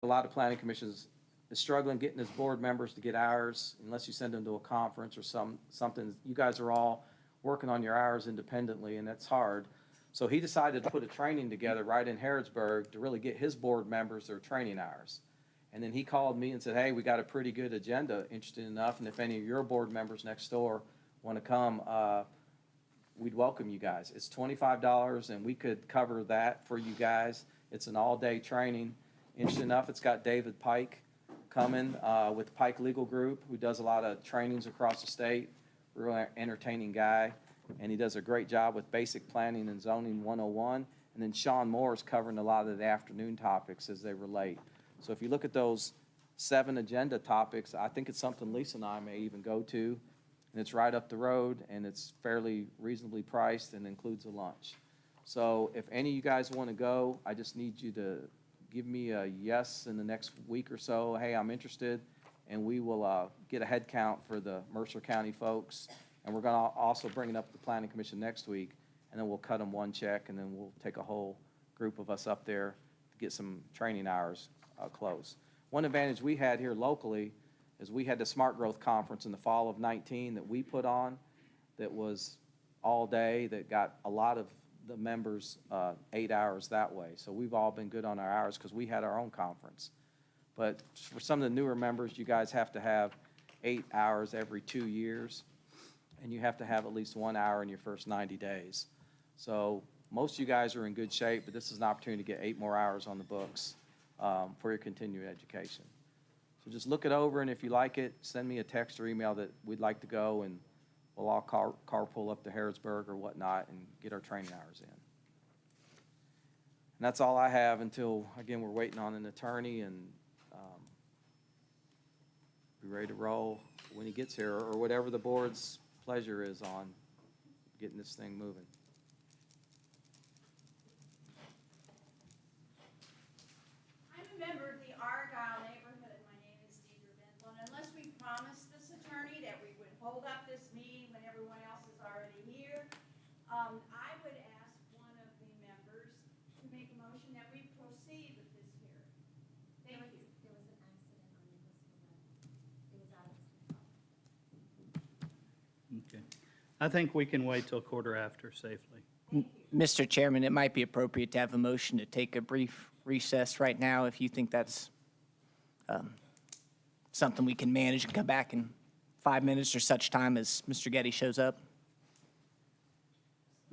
a lot of planning commissions is struggling getting his board members to get hours unless you send them to a conference or something. You guys are all working on your hours independently, and that's hard. So he decided to put a training together right in Harrodsburg to really get his board members their training hours. And then he called me and said, hey, we got a pretty good agenda, interested enough, and if any of your board members next door want to come, we'd welcome you guys. It's $25, and we could cover that for you guys. It's an all-day training. Interesting enough, it's got David Pike coming with Pike Legal Group, who does a lot of trainings across the state. Real entertaining guy, and he does a great job with basic planning and zoning 101. And then Sean Moore is covering a lot of the afternoon topics as they relate. So if you look at those 7 agenda topics, I think it's something Lisa and I may even go to. And it's right up the road, and it's fairly reasonably priced and includes a lunch. So if any of you guys want to go, I just need you to give me a yes in the next week or so. Hey, I'm interested, and we will get a head count for the Mercer County folks. And we're going to also bring it up to the Planning Commission next week, and then we'll cut them one check, and then we'll take a whole group of us up there to get some training hours closed. One advantage we had here locally is we had the Smart Growth Conference in the fall of 19 that we put on that was all day, that got a lot of the members 8 hours that way. So we've all been good on our hours because we had our own conference. But for some of the newer members, you guys have to have 8 hours every 2 years, and you have to have at least 1 hour in your first 90 days. So most of you guys are in good shape, but this is an opportunity to get 8 more hours on the books for your continuing education. So just look it over, and if you like it, send me a text or email that we'd like to go, and we'll all carpool up to Harrodsburg or whatnot and get our training hours in. And that's all I have until, again, we're waiting on an attorney, and be ready to roll when he gets here, or whatever the board's pleasure is on getting this thing moving. I'm a member of the Argyle neighborhood, and my name is Deidre Bindlin. Unless we promised this attorney that we would hold up this meeting when everyone else is already here, I would ask one of the members to make a motion that we proceed with this hearing. Thank you. There was an accident on Nicholas Road. It was out of his control. Okay. I think we can wait till quarter after safely. Mr. Chairman, it might be appropriate to have a motion to take a brief recess right now if you think that's something we can manage and come back in 5 minutes or such time as Mr. Getty shows up.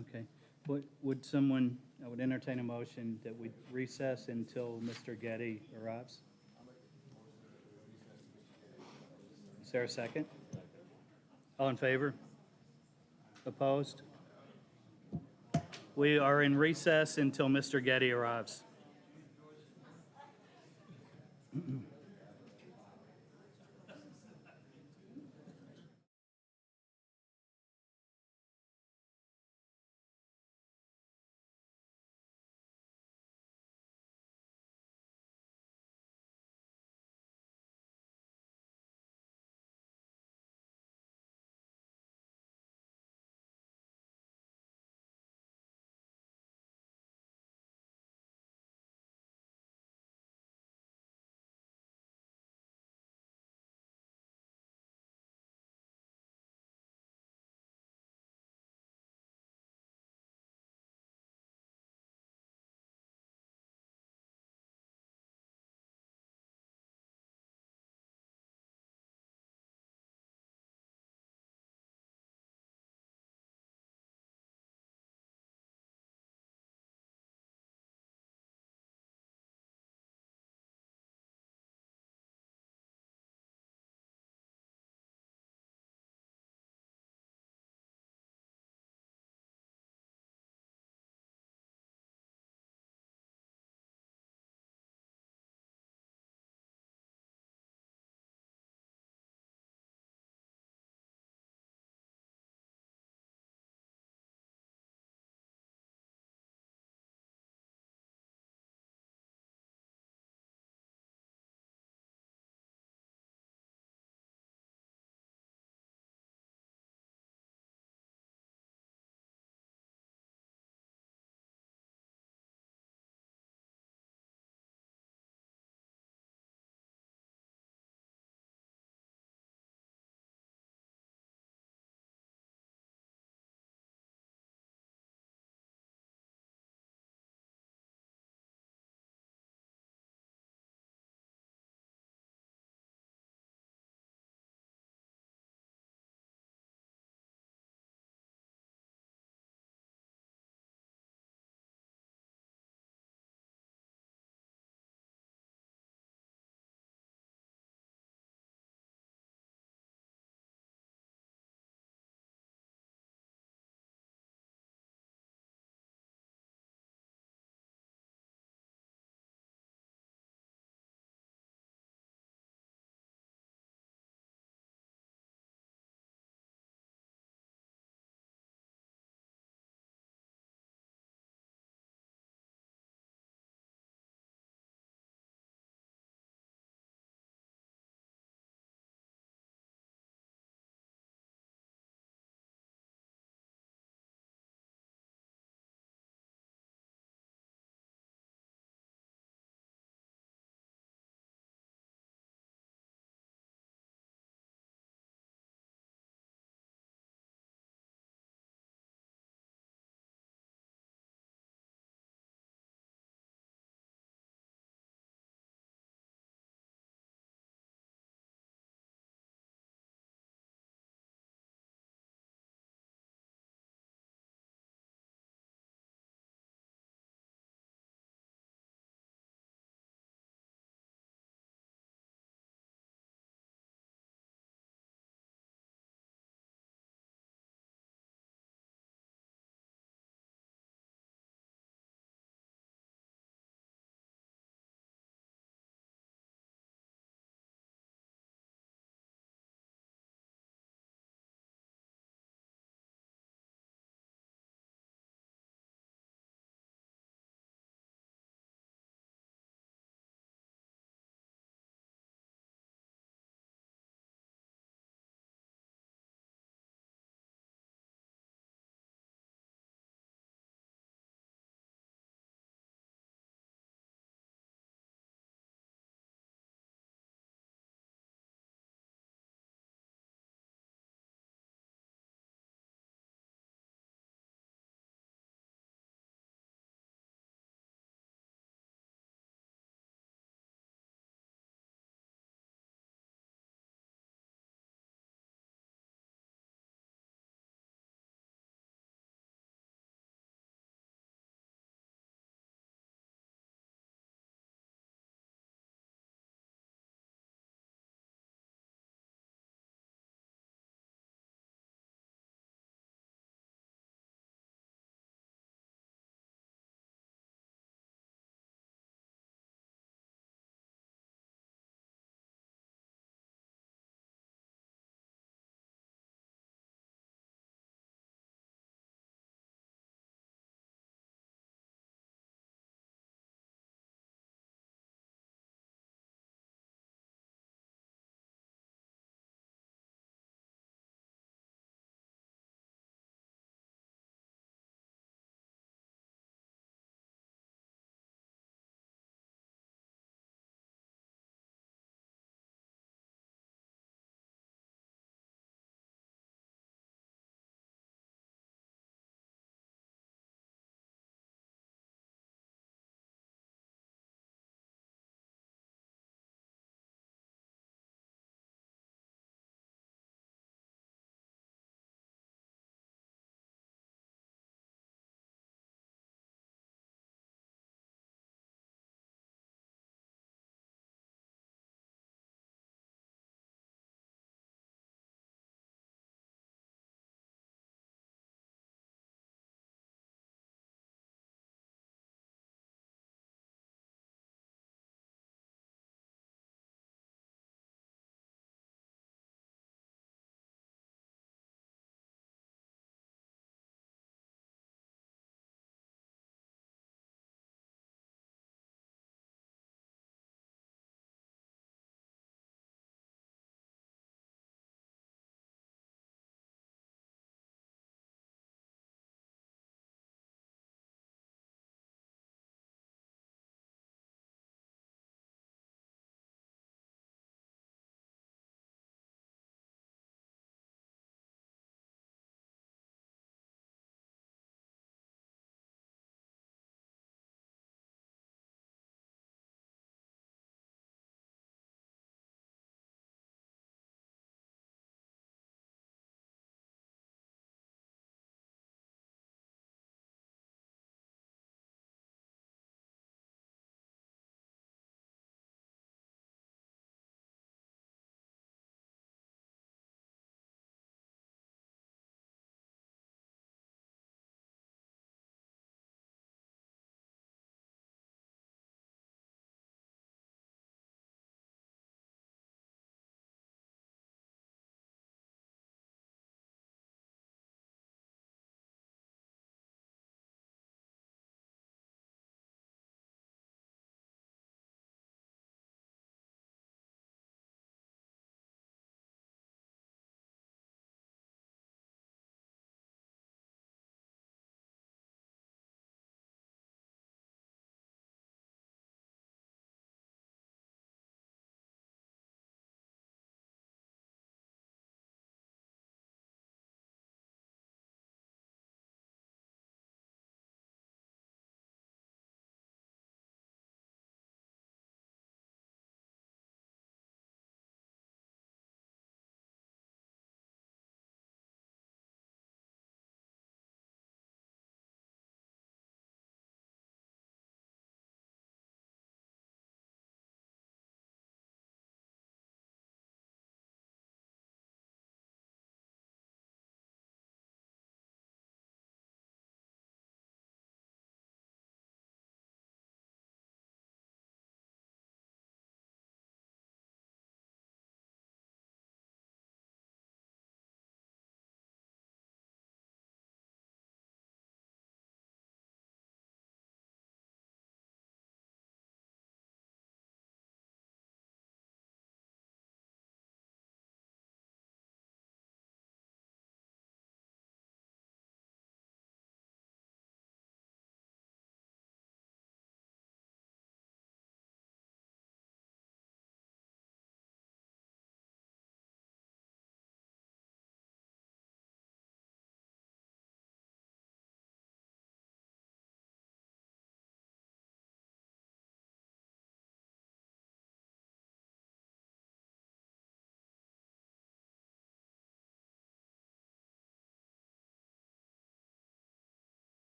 Okay. Would someone, I would entertain a motion that we recess until Mr. Getty arrives? Is there a second? All in favor? Opposed? We are in recess until Mr. Getty arrives.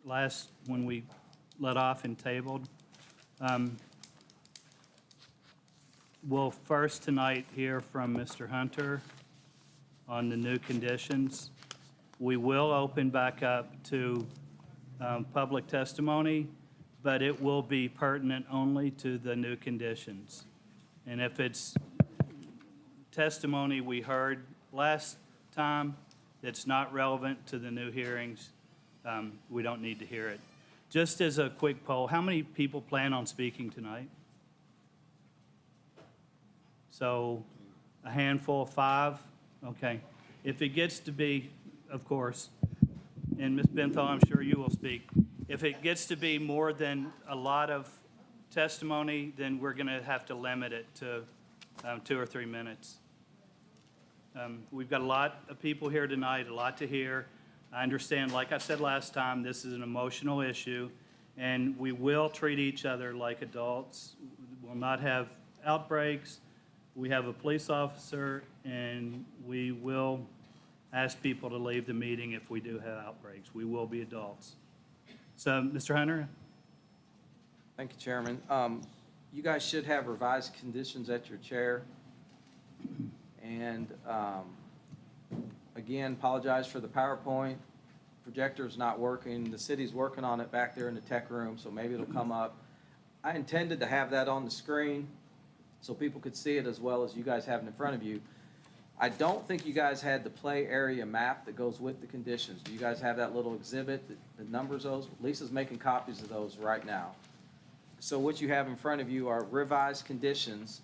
when we let off and tabled. We'll first tonight hear from Mr. Hunter on the new conditions. We will open back up to public testimony, but it will be pertinent only to the new conditions. And if it's testimony we heard last time that's not relevant to the new hearings, we don't need to hear it. Just as a quick poll, how many people plan on speaking tonight? So a handful, 5? Okay. If it gets to be, of course, and Ms. Benthal, I'm sure you will speak. If it gets to be more than a lot of testimony, then we're going to have to limit it to 2 or 3 minutes. We've got a lot of people here tonight, a lot to hear. I understand, like I said last time, this is an emotional issue, and we will treat each other like adults. We'll not have outbreaks. We have a police officer, and we will ask people to leave the meeting if we do have outbreaks. We will be adults. So, Mr. Hunter? Thank you, Chairman. You guys should have revised conditions at your chair. And again, apologize for the PowerPoint. Projector's not working. The city's working on it back there in the tech room, so maybe it'll come up. I intended to have that on the screen so people could see it as well as you guys have it in front of you. I don't think you guys had the play area map that goes with the conditions. Do you guys have that little exhibit that numbers those? Lisa's making copies of those right now. So what you have in front of you are revised conditions,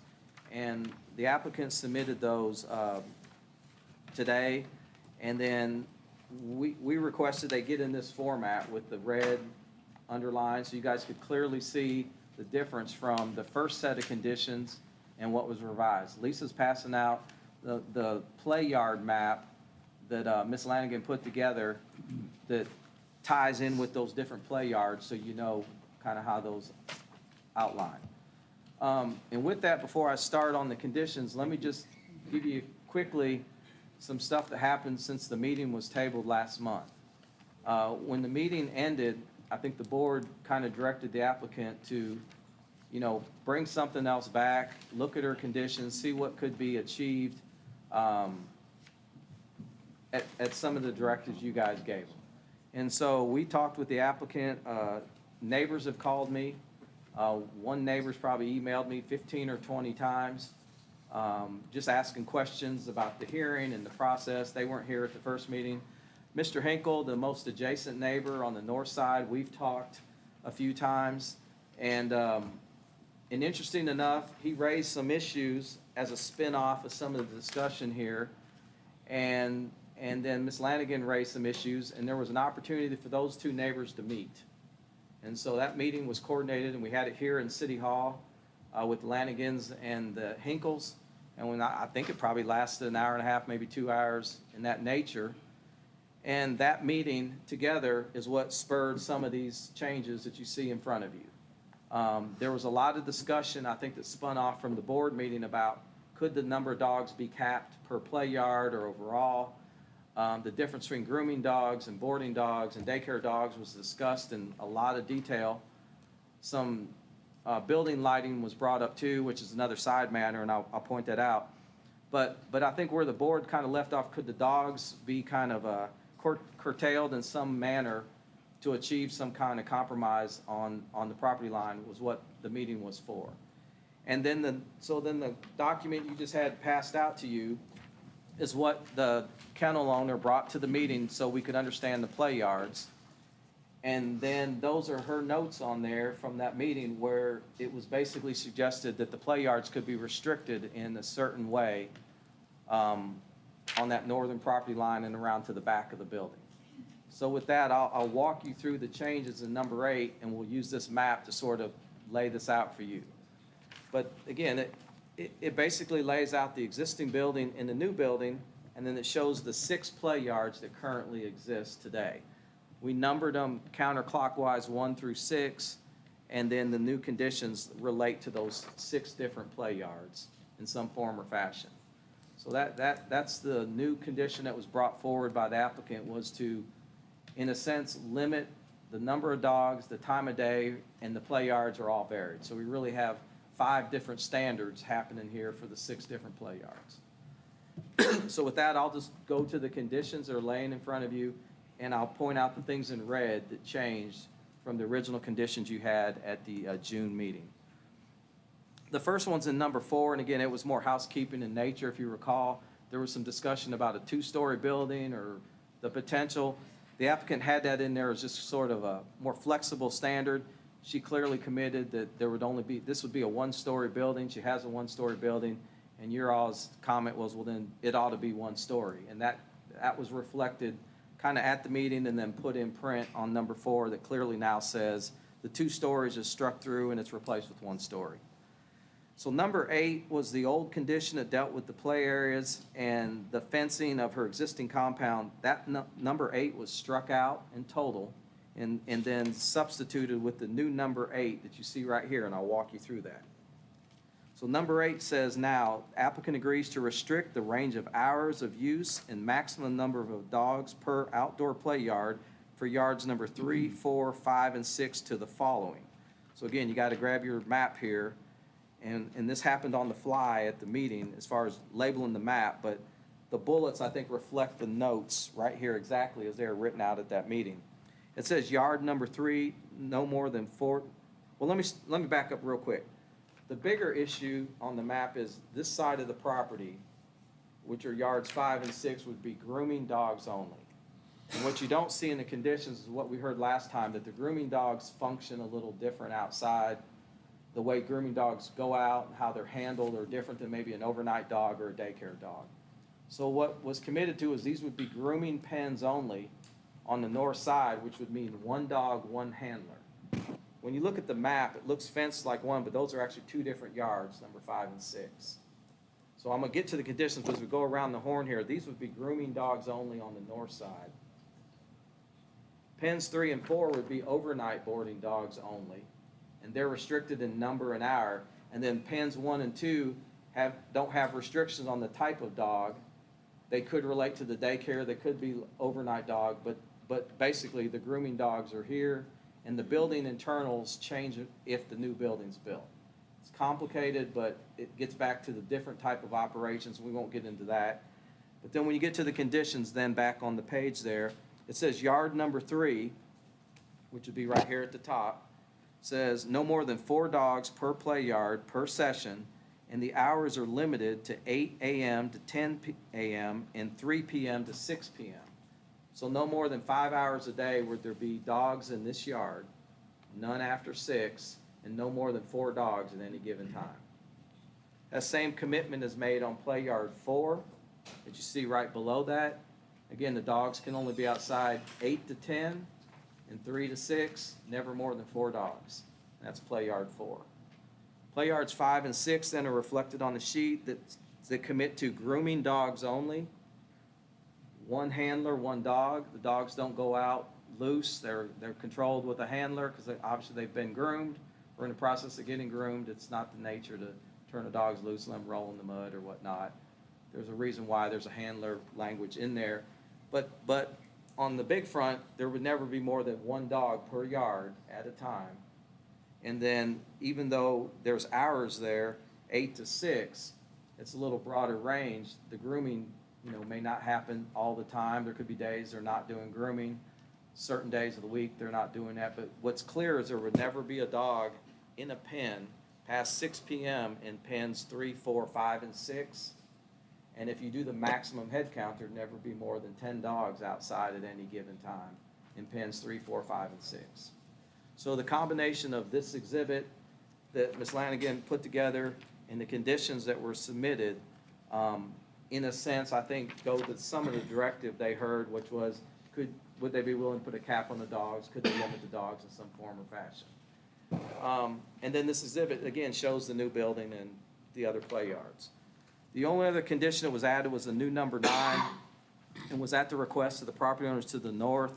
and the applicant submitted those today, and then we requested they get in this format with the red underline so you guys could clearly see the difference from the first set of conditions and what was revised. Lisa's passing out the play yard map that Ms. Lanigan put together that ties in with those different play yards so you know kind of how those outline. And with that, before I start on the conditions, let me just give you quickly some stuff that happened since the meeting was tabled last month. When the meeting ended, I think the board kind of directed the applicant to, bring something else back, look at her conditions, see what could be achieved at some of the directives you guys gave them. And so we talked with the applicant. Neighbors have called me. One neighbor's probably emailed me 15 or 20 times, just asking questions about the hearing and the process. They weren't here at the first meeting. Mr. Hinkle, the most adjacent neighbor on the north side, we've talked a few times. And interesting enough, he raised some issues as a spinoff of some of the discussion here. And then Ms. Lanigan raised some issues, and there was an opportunity for those two neighbors to meet. And so that meeting was coordinated, and we had it here in City Hall with the Lanigans and the Hinkles. And I think it probably lasted an hour and a half, maybe 2 hours in that nature. And that meeting together is what spurred some of these changes that you see in front of you. There was a lot of discussion, I think, that spun off from the board meeting about could the number of dogs be capped per play yard or overall. The difference between grooming dogs and boarding dogs and daycare dogs was discussed in a lot of detail. Some building lighting was brought up too, which is another side matter, and I'll point that out. But I think where the board kind of left off, could the dogs be kind of curtailed in some manner to achieve some kind of compromise on the property line was what the meeting was for. And then the document you just had passed out to you is what the kennel owner brought to the meeting so we could understand the play yards. And then those are her notes on there from that meeting where it was basically suggested that the play yards could be restricted in a certain way on that northern property line and around to the back of the building. So with that, I'll walk you through the changes in number 8, and we'll use this map to sort of lay this out for you. But again, it basically lays out the existing building and the new building, and then it shows the 6 play yards that currently exist today. We numbered them counterclockwise 1 through 6, and then the new conditions relate to those 6 different play yards in some form or fashion. So that's the new condition that was brought forward by the applicant, was to, in a sense, limit the number of dogs, the time of day, and the play yards are all varied. So we really have 5 different standards happening here for the 6 different play yards. So with that, I'll just go to the conditions that are laying in front of you, and I'll point out the things in red that changed from the original conditions you had at the June meeting. The first one's in number 4, and again, it was more housekeeping in nature. If you recall, there was some discussion about a 2-story building or the potential. The applicant had that in there as just sort of a more flexible standard. She clearly committed that there would only be, this would be a 1-story building. She has a 1-story building, and your all's comment was, well, then it ought to be 1 story. And that was reflected kind of at the meeting and then put in print on number 4 that clearly now says the 2 stories is struck through and it's replaced with 1 story. So number 8 was the old condition that dealt with the play areas and the fencing of her existing compound. That number 8 was struck out in total and then substituted with the new number 8 that you see right here, and I'll walk you through that. So number 8 says now, applicant agrees to restrict the range of hours of use and maximum number of dogs per outdoor play yard for yards number 3, 4, 5, and 6 to the following. So again, you got to grab your map here. And this happened on the fly at the meeting as far as labeling the map, but the bullets, I think, reflect the notes right here exactly as they were written out at that meeting. It says yard number 3, no more than 4. Well, let me back up real quick. The bigger issue on the map is this side of the property, which are yards 5 and 6, would be grooming dogs only. And what you don't see in the conditions is what we heard last time, that the grooming dogs function a little different outside. The way grooming dogs go out and how they're handled are different than maybe an overnight dog or a daycare dog. So what was committed to is these would be grooming pens only on the north side, which would mean 1 dog, 1 handler. When you look at the map, it looks fenced like 1, but those are actually 2 different yards, number 5 and 6. So I'm gonna get to the conditions as we go around the horn here. These would be grooming dogs only on the north side. Pens 3 and 4 would be overnight boarding dogs only, and they're restricted in number and hour. And then pens 1 and 2 don't have restrictions on the type of dog. They could relate to the daycare, they could be overnight dog, but basically the grooming dogs are here, and the building internals change if the new building's built. It's complicated, but it gets back to the different type of operations. We won't get into that. But then when you get to the conditions, then back on the page there, it says yard number 3, which would be right here at the top, says no more than 4 dogs per play yard per session, and the hours are limited to 8 a.m. to 10 a.m. and 3 p.m. to 6 p.m. So no more than 5 hours a day would there be dogs in this yard, none after 6, and no more than 4 dogs at any given time. That same commitment is made on play yard 4 that you see right below that. Again, the dogs can only be outside 8 to 10 and 3 to 6, never more than 4 dogs. That's play yard 4. Play yards 5 and 6 then are reflected on the sheet that commit to grooming dogs only. 1 handler, 1 dog. The dogs don't go out loose. They're controlled with a handler because obviously they've been groomed. We're in the process of getting groomed. It's not the nature to turn the dogs loose and let them roll in the mud or whatnot. There's a reason why there's a handler language in there. But on the big front, there would never be more than 1 dog per yard at a time. And then even though there's hours there, 8 to 6, it's a little broader range. The grooming, may not happen all the time. There could be days they're not doing grooming. Certain days of the week, they're not doing that. But what's clear is there would never be a dog in a pen past 6 p.m. in pens 3, 4, 5, and 6. And if you do the maximum head count, there'd never be more than 10 dogs outside at any given time in pens 3, 4, 5, and 6. So the combination of this exhibit that Ms. Lanigan put together and the conditions that were submitted, in a sense, I think go to some of the directive they heard, which was, would they be willing to put a cap on the dogs? Could they limit the dogs in some form or fashion? And then this exhibit, again, shows the new building and the other play yards. The only other condition that was added was a new number 9, and was at the request of the property owners to the north.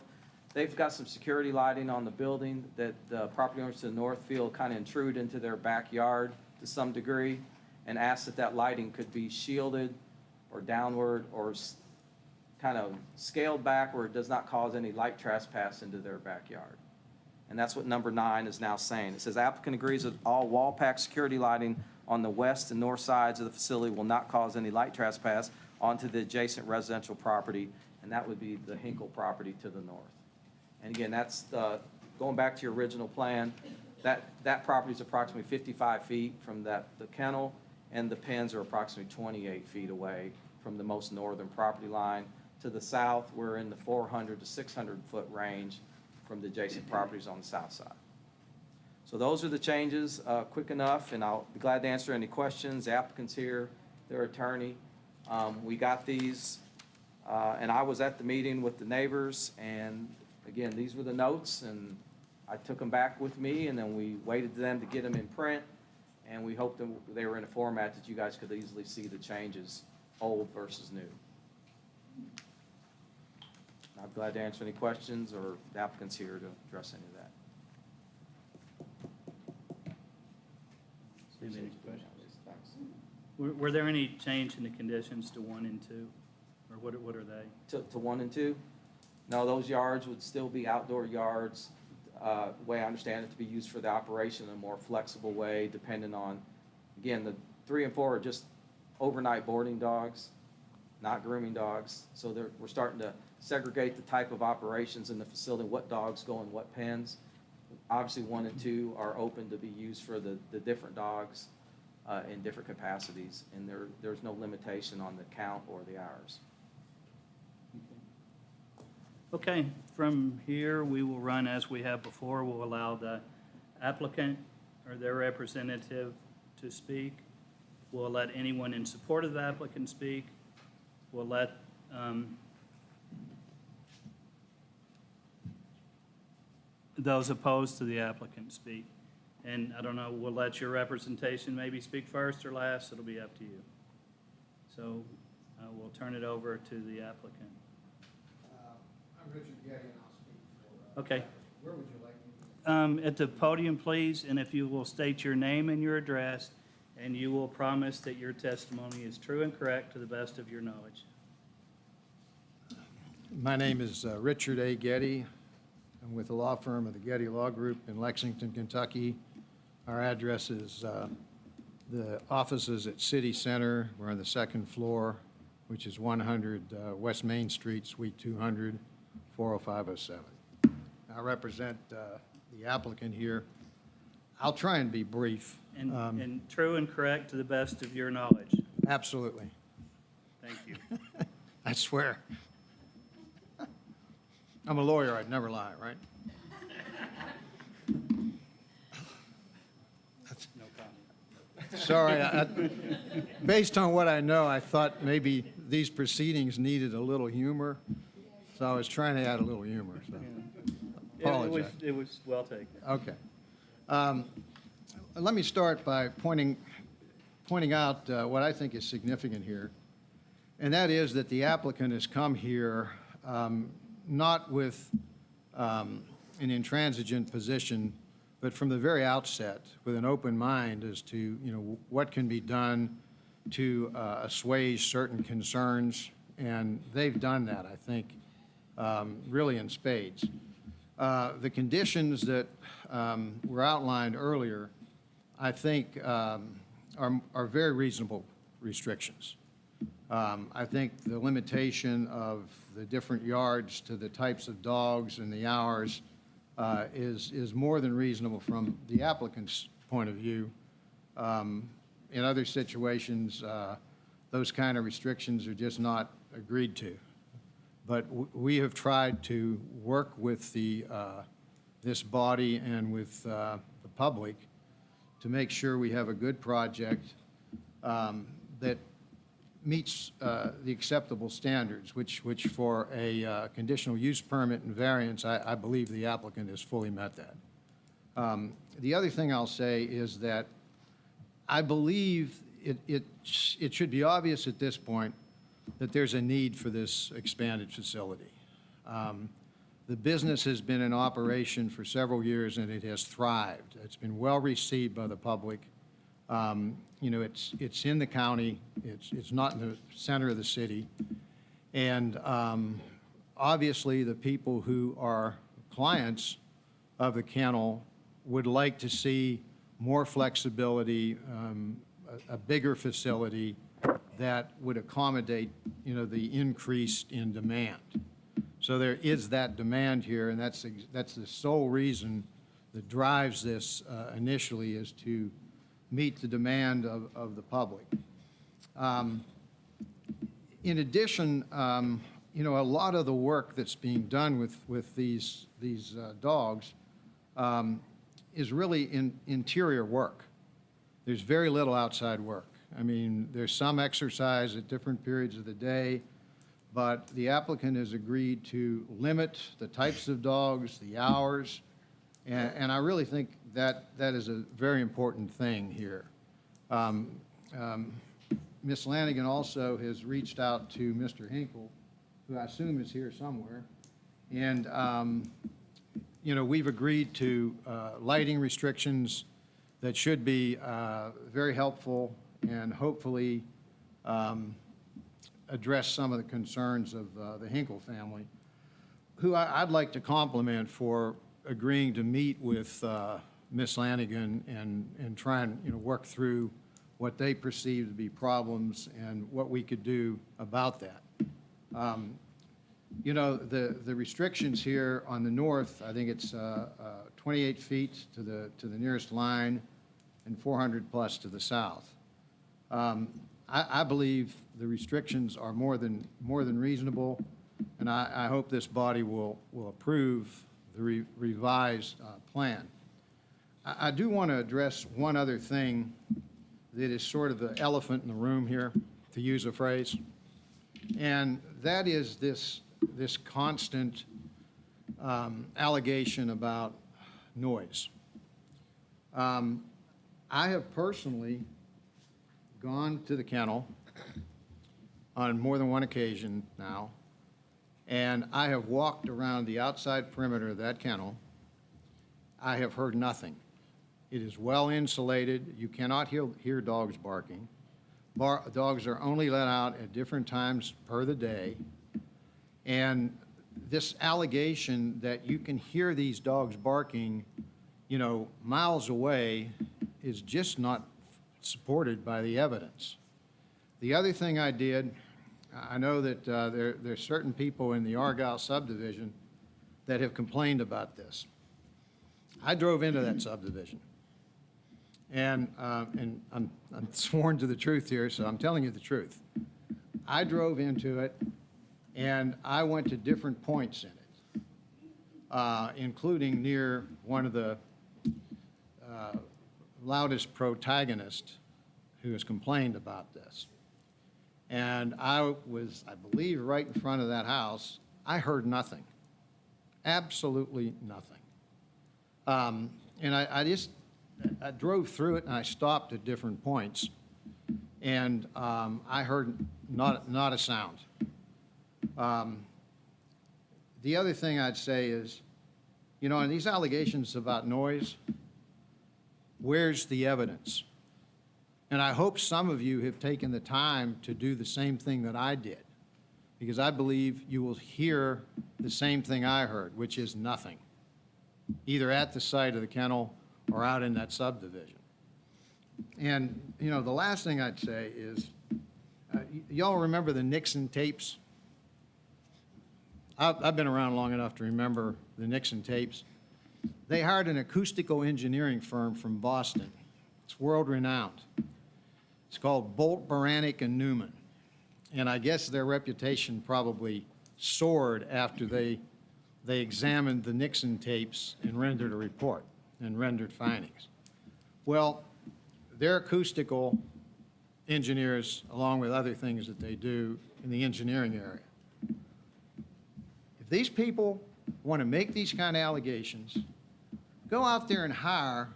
They've got some security lighting on the building that the property owners to the north feel kind of intrude into their backyard to some degree, and ask that that lighting could be shielded or downward or kind of scaled back where it does not cause any light trespass into their backyard. And that's what number 9 is now saying. It says applicant agrees that all wall pack security lighting on the west and north sides of the facility will not cause any light trespass onto the adjacent residential property, and that would be the Hinkle property to the north. And again, that's going back to your original plan, that property is approximately 55 feet from the kennel, and the pens are approximately 28 feet away from the most northern property line. To the south, we're in the 400 to 600 foot range from the adjacent properties on the south side. So those are the changes, quick enough, and I'll be glad to answer any questions. The applicant's here, their attorney. We got these, and I was at the meeting with the neighbors, and again, these were the notes, and I took them back with me, and then we waited them to get them in print, and we hoped that they were in a format that you guys could easily see the changes, old versus new. I'm glad to answer any questions, or the applicant's here to address any of that. Any questions? Thanks. Were there any change in the conditions to 1 and 2? Or what are they? To 1 and 2? No, those yards would still be outdoor yards. The way I understand it, to be used for the operation in a more flexible way, depending on, again, the 3 and 4 are just overnight boarding dogs, not grooming dogs. So we're starting to segregate the type of operations in the facility, what dogs go in what pens. Obviously, 1 and 2 are open to be used for the different dogs in different capacities, and there's no limitation on the count or the hours. Okay, from here, we will run as we have before. We'll allow the applicant or their representative to speak. We'll let anyone in support of the applicant speak. We'll let those opposed to the applicant speak. And I don't know, we'll let your representation maybe speak first or last. It'll be up to you. So we'll turn it over to the applicant. I'm Richard Getty, and I'll speak for... Okay. Where would you like me to... At the podium, please, and if you will state your name and your address, and you will promise that your testimony is true and correct to the best of your knowledge. My name is Richard A. Getty. I'm with the law firm of the Getty Law Group in Lexington, Kentucky. Our address is, the office is at City Center. We're on the 2nd floor, which is 100 West Main Street, Suite 200, 40507. I represent the applicant here. I'll try and be brief. And true and correct to the best of your knowledge. Absolutely. Thank you. I swear. I'm a lawyer, I'd never lie, right? No comment. Sorry, based on what I know, I thought maybe these proceedings needed a little humor, so I was trying to add a little humor, so apologize. It was well taken. Okay. Let me start by pointing out what I think is significant here, and that is that the applicant has come here not with an intransigent position, but from the very outset with an open mind as to what can be done to assuage certain concerns, and they've done that, I think, really in spades. The conditions that were outlined earlier, I think, are very reasonable restrictions. I think the limitation of the different yards to the types of dogs and the hours is more than reasonable from the applicant's point of view. In other situations, those kind of restrictions are just not agreed to. But we have tried to work with this body and with the public to make sure we have a good project that meets the acceptable standards, which for a conditional use permit and variance, I believe the applicant has fully met that. The other thing I'll say is that I believe it should be obvious at this point that there's a need for this expanded facility. The business has been in operation for several years, and it has thrived. It's been well received by the public. It's in the county. It's not in the center of the city. And obviously, the people who are clients of the kennel would like to see more flexibility, a bigger facility that would accommodate, the increase in demand. So there is that demand here, and that's the sole reason that drives this initially, is to meet the demand of the public. In addition, a lot of the work that's being done with these dogs is really interior work. There's very little outside work. I mean, there's some exercise at different periods of the day, but the applicant has agreed to limit the types of dogs, the hours, and I really think that is a very important thing here. Ms. Lanigan also has reached out to Mr. Hinkle, who I assume is here somewhere, and we've agreed to lighting restrictions that should be very helpful and hopefully address some of the concerns of the Hinkle family, who I'd like to compliment for agreeing to meet with Ms. Lanigan and try and work through what they perceive to be problems and what we could do about that. The restrictions here on the north, I think it's 28 feet to the nearest line and 400 plus to the south. I believe the restrictions are more than reasonable, and I hope this body will approve the revised plan. I do want to address one other thing that is sort of the elephant in the room here, to use a phrase, and that is this constant allegation about noise. I have personally gone to the kennel on more than one occasion now, and I have walked around the outside perimeter of that kennel. I have heard nothing. It is well insulated. You cannot hear dogs barking. Dogs are only let out at different times per the day. And this allegation that you can hear these dogs barking, miles away is just not supported by the evidence. The other thing I did, I know that there's certain people in the Argyle subdivision that have complained about this. I drove into that subdivision. And I'm sworn to the truth here, so I'm telling you the truth. I drove into it, and I went to different points in it, including near one of the loudest protagonists who has complained about this. And I was, I believe, right in front of that house. I heard nothing, absolutely nothing. And I drove through it, and I stopped at different points, and I heard not a sound. The other thing I'd say is, in these allegations about noise, where's the evidence? And I hope some of you have taken the time to do the same thing that I did, because I believe you will hear the same thing I heard, which is nothing, either at the site of the kennel or out in that subdivision. And, the last thing I'd say is, y'all remember the Nixon tapes? I've been around long enough to remember the Nixon tapes. They hired an acoustical engineering firm from Boston. It's world-renowned. It's called Bolt, Beranek, and Newman. And I guess their reputation probably soared after they examined the Nixon tapes and rendered a report and rendered findings. Well, they're acoustical engineers, along with other things that they do in the engineering area. If these people want to make these kind of allegations, go out there and hire.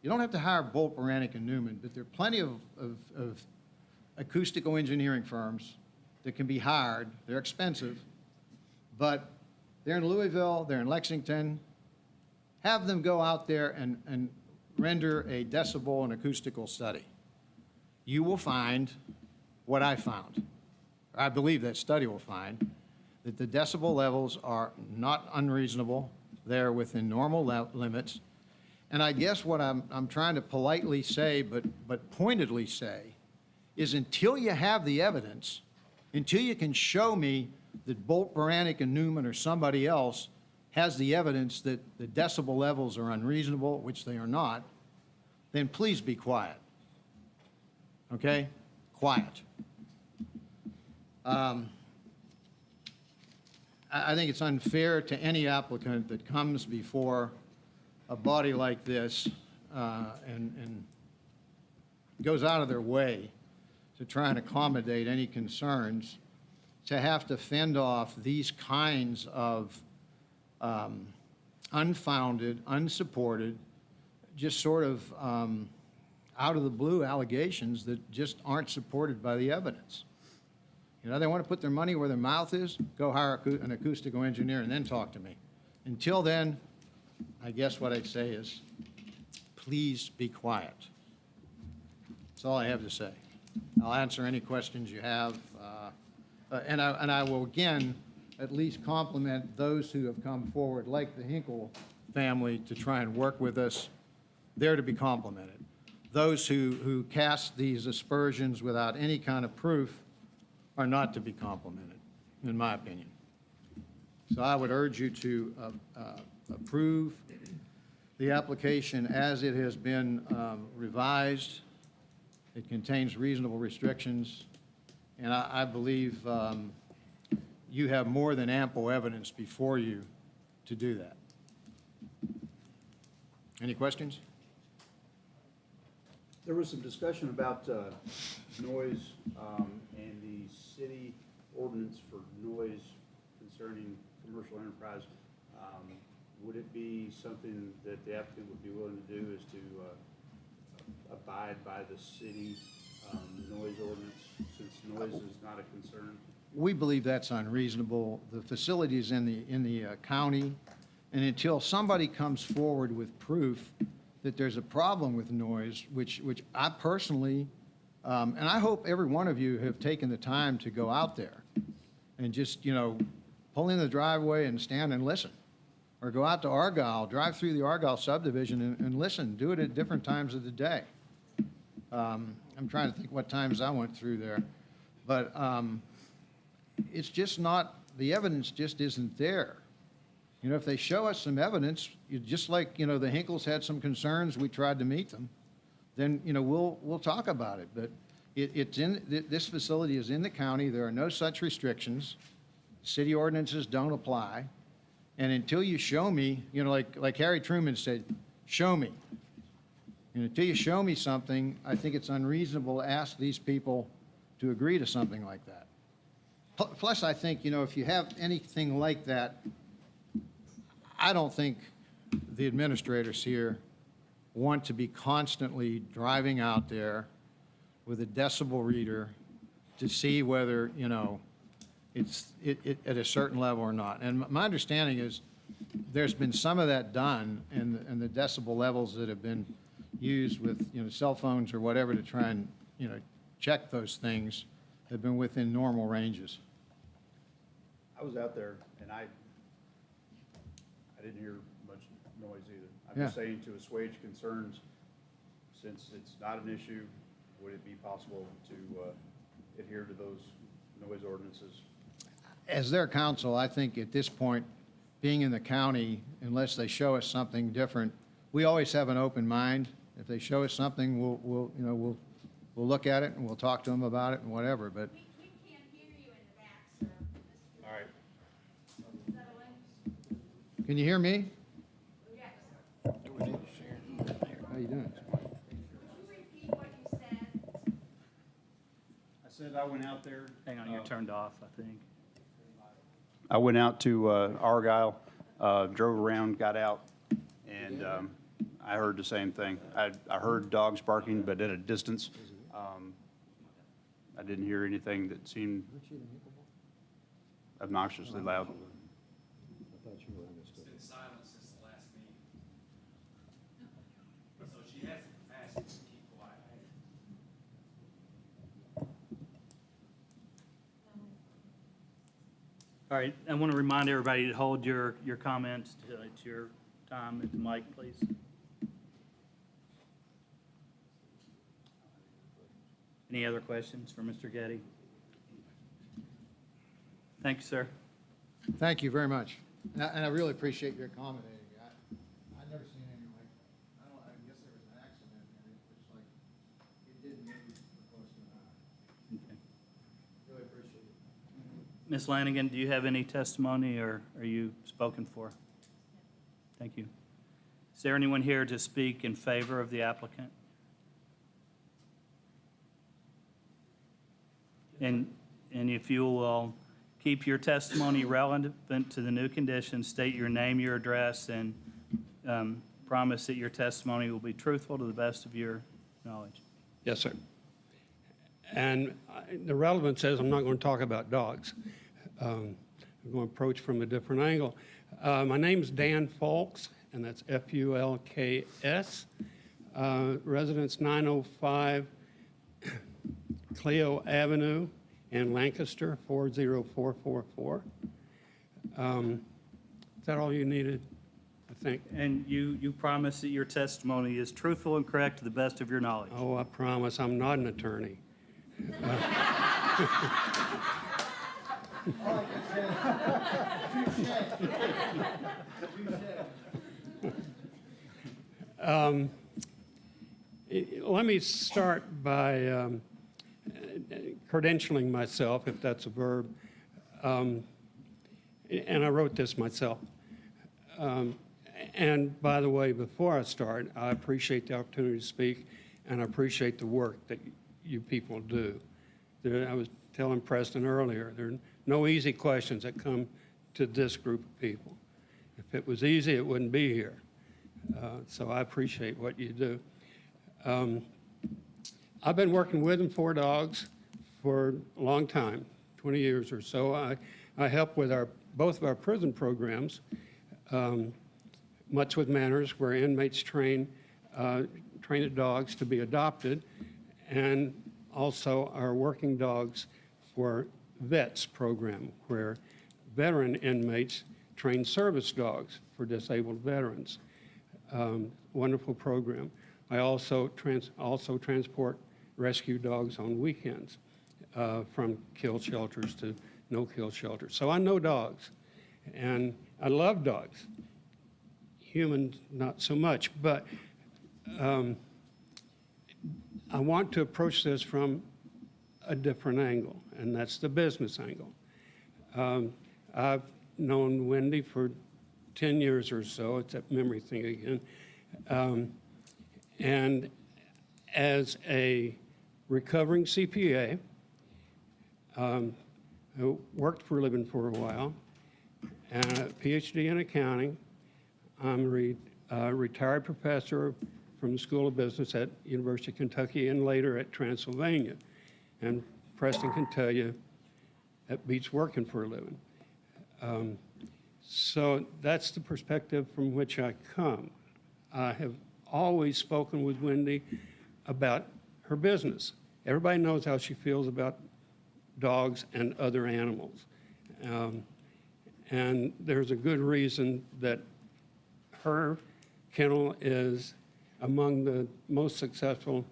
You don't have to hire Bolt, Beranek, and Newman, but there are plenty of acoustical engineering firms that can be hired. They're expensive, but they're in Louisville, they're in Lexington. Have them go out there and render a decibel and acoustical study. You will find what I found. I believe that study will find that the decibel levels are not unreasonable. there within normal limits. And I guess what I'm trying to politely say, but pointedly say, is until you have the evidence, until you can show me that Bolt, Baranik, and Newman or somebody else has the evidence that the decibel levels are unreasonable, which they are not, then please be quiet. Okay? Quiet. I think it's unfair to any applicant that comes before a body like this and goes out of their way to try and accommodate any concerns, to have to fend off these kinds of unfounded, unsupported, just sort of out of the blue allegations that just aren't supported by the evidence. You know, they want to put their money where their mouth is, go hire an acoustical engineer and then talk to me. Until then, I guess what I'd say is, please be quiet. That's all I have to say. I'll answer any questions you have. And I will again at least compliment those who have come forward, like the Hinkle family, to try and work with us. They're to be complimented. Those who cast these aspersions without any kind of proof are not to be complimented, in my opinion. So I would urge you to approve the application as it has been revised. It contains reasonable restrictions, and I believe you have more than ample evidence before you to do that. Any questions? There was some discussion about noise and the city ordinance for noise concerning commercial enterprise. Would it be something that the applicant would be willing to do, is to abide by the city noise ordinance, since noise is not a concern? We believe that's unreasonable. The facility is in the county, and until somebody comes forward with proof that there's a problem with noise, which I personally, and I hope every one of you have taken the time to go out there and just, you know, pull in the driveway and stand and listen. Or go out to Argyle, drive through the Argyle subdivision and listen. Do it at different times of the day. I'm trying to think what times I went through there. But it's just not, the evidence just isn't there. You know, if they show us some evidence, just like, you know, the Hinkles had some concerns, we tried to meet them, then, you know, we'll talk about it. But this facility is in the county. There are no such restrictions. City ordinances don't apply. And until you show me, you know, like Harry Truman said, show me. And until you show me something, I think it's unreasonable to ask these people to agree to something like that. Plus, I think, you know, if you have anything like that, I don't think the administrators here want to be constantly driving out there with a decibel reader to see whether, you know, it's at a certain level or not. And my understanding is there's been some of that done, and the decibel levels that have been used with, you know, cell phones or whatever to try and, you know, check those things have been within normal ranges. I was out there and I didn't hear much noise either. I'm just Yeah. saying, to assuage concerns, since it's not an issue, would it be possible to adhere to those noise ordinances? As their counsel, I think at this point, being in the county, unless they show us something different, we always have an open mind. If they show us something, we'll look at it and we'll talk to them about it and whatever, but We can't hear you in the back, sir. Mr. All right. Sutherland? can you hear me? Yes, sir. How you doing? Could you repeat what you said? I said I went out there. Hang on, you're turned off, I think. I went out to Argyle, drove around, got out, and I heard the same thing. I heard dogs barking, but at a distance. I didn't hear anything that seemed obnoxiously loud. It's been silent since the last meeting. So she has the capacity to keep quiet. All right, I want to remind everybody to hold your comments to your time at the mic, please. Any other questions for Mr. Getty? Thank you, sir. Thank you very much. And I really appreciate your accommodating. I've never seen anything like that. I guess there was an accident, and it was like, it didn't move close to an eye. Okay. Really appreciate it. Ms. Lanigan, do you have any testimony, or are you spoken for? Thank you. Is there anyone here to speak in favor of the applicant? And if you will keep your testimony relevant to the new conditions, state your name, your address, and promise that your testimony will be truthful to the best of your knowledge. Yes, sir. And the relevance is I'm not going to talk about dogs. I'm going to approach from a different angle. My name's Dan Fulks, and that's Fulks. Residence 905 Cleo Avenue in Lancaster, 40444. Is that all you needed, I think? And you promise that your testimony is truthful and correct to the best of your knowledge. Oh, I promise, I'm not an attorney. Let me start by credentialing myself, if that's a verb. And I wrote this myself. And by the way, before I start, I appreciate the opportunity to speak, and I appreciate the work that you people do. I was telling Preston earlier, there are no easy questions that come to this group of people. If it was easy, it wouldn't be here. So I appreciate what you do. I've been working with and for dogs for a long time, 20 years or so. I help with both of our prison programs, Much with Manners, where inmates train the dogs to be adopted, and also our Working Dogs for Vets program, where veteran inmates train service dogs for disabled veterans. Wonderful program. I also transport rescue dogs on weekends from kill shelters to no-kill shelters. So I know dogs, and I love dogs. Humans, not so much, but I want to approach this from a different angle, and that's the business angle. I've known Wendy for 10 years or so. It's that memory thing again. And as a recovering CPA, I worked for a living for a while, and a PhD in accounting. I'm a retired professor from the School of Business at University of Kentucky and later at Transylvania. And Preston can tell you that beats working for a living. So that's the perspective from which I come. I have always spoken with Wendy about her business. Everybody knows how she feels about dogs and other animals. And there's a good reason that her kennel is among the most successful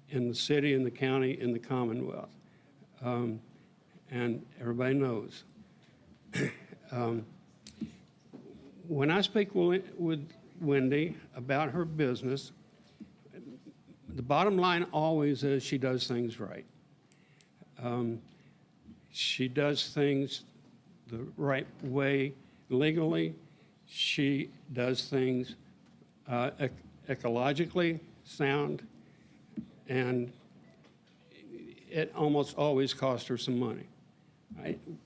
in the city, in the county, in the Commonwealth. And everybody knows. When I speak with Wendy about her business, the bottom line always is she does things right. She does things the right way legally. She does things ecologically sound, and it almost always costs her some money.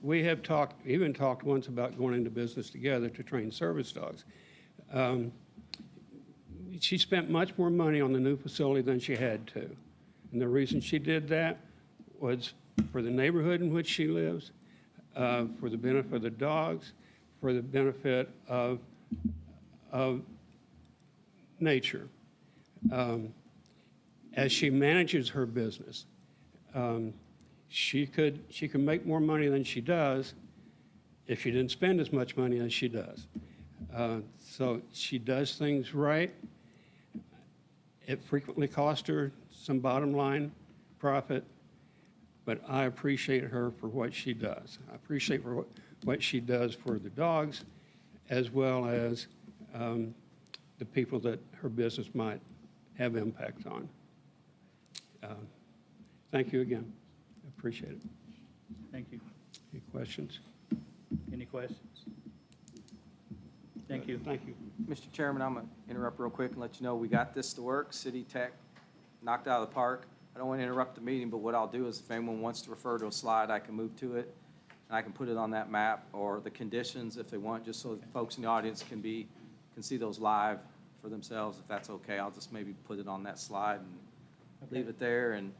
We have even talked once about going into business together to train service dogs. She spent much more money on the new facility than she had to. And the reason she did that was for the neighborhood in which she lives, for the benefit of the dogs, for the benefit of nature. As she manages her business, she could make more money than she does if she didn't spend as much money as she does. So she does things right. It frequently costs her some bottom line profit, but I appreciate her for what she does. I appreciate for what she does for the dogs, as well as the people that her business might have impact on. Thank you again. I appreciate it. Thank you. Any questions? Any questions? Thank you. Thank you. Mr. Chairman, I'm going to interrupt real quick and let you know we got this to work. City Tech knocked out of the park. I don't want to interrupt the meeting, but what I'll do is if anyone wants to refer to a slide, I can move to it, and I can put it on that map, or the conditions if they want, just so that folks in the audience can see those live for themselves, if that's okay. I'll just maybe put it on that slide and leave it there. And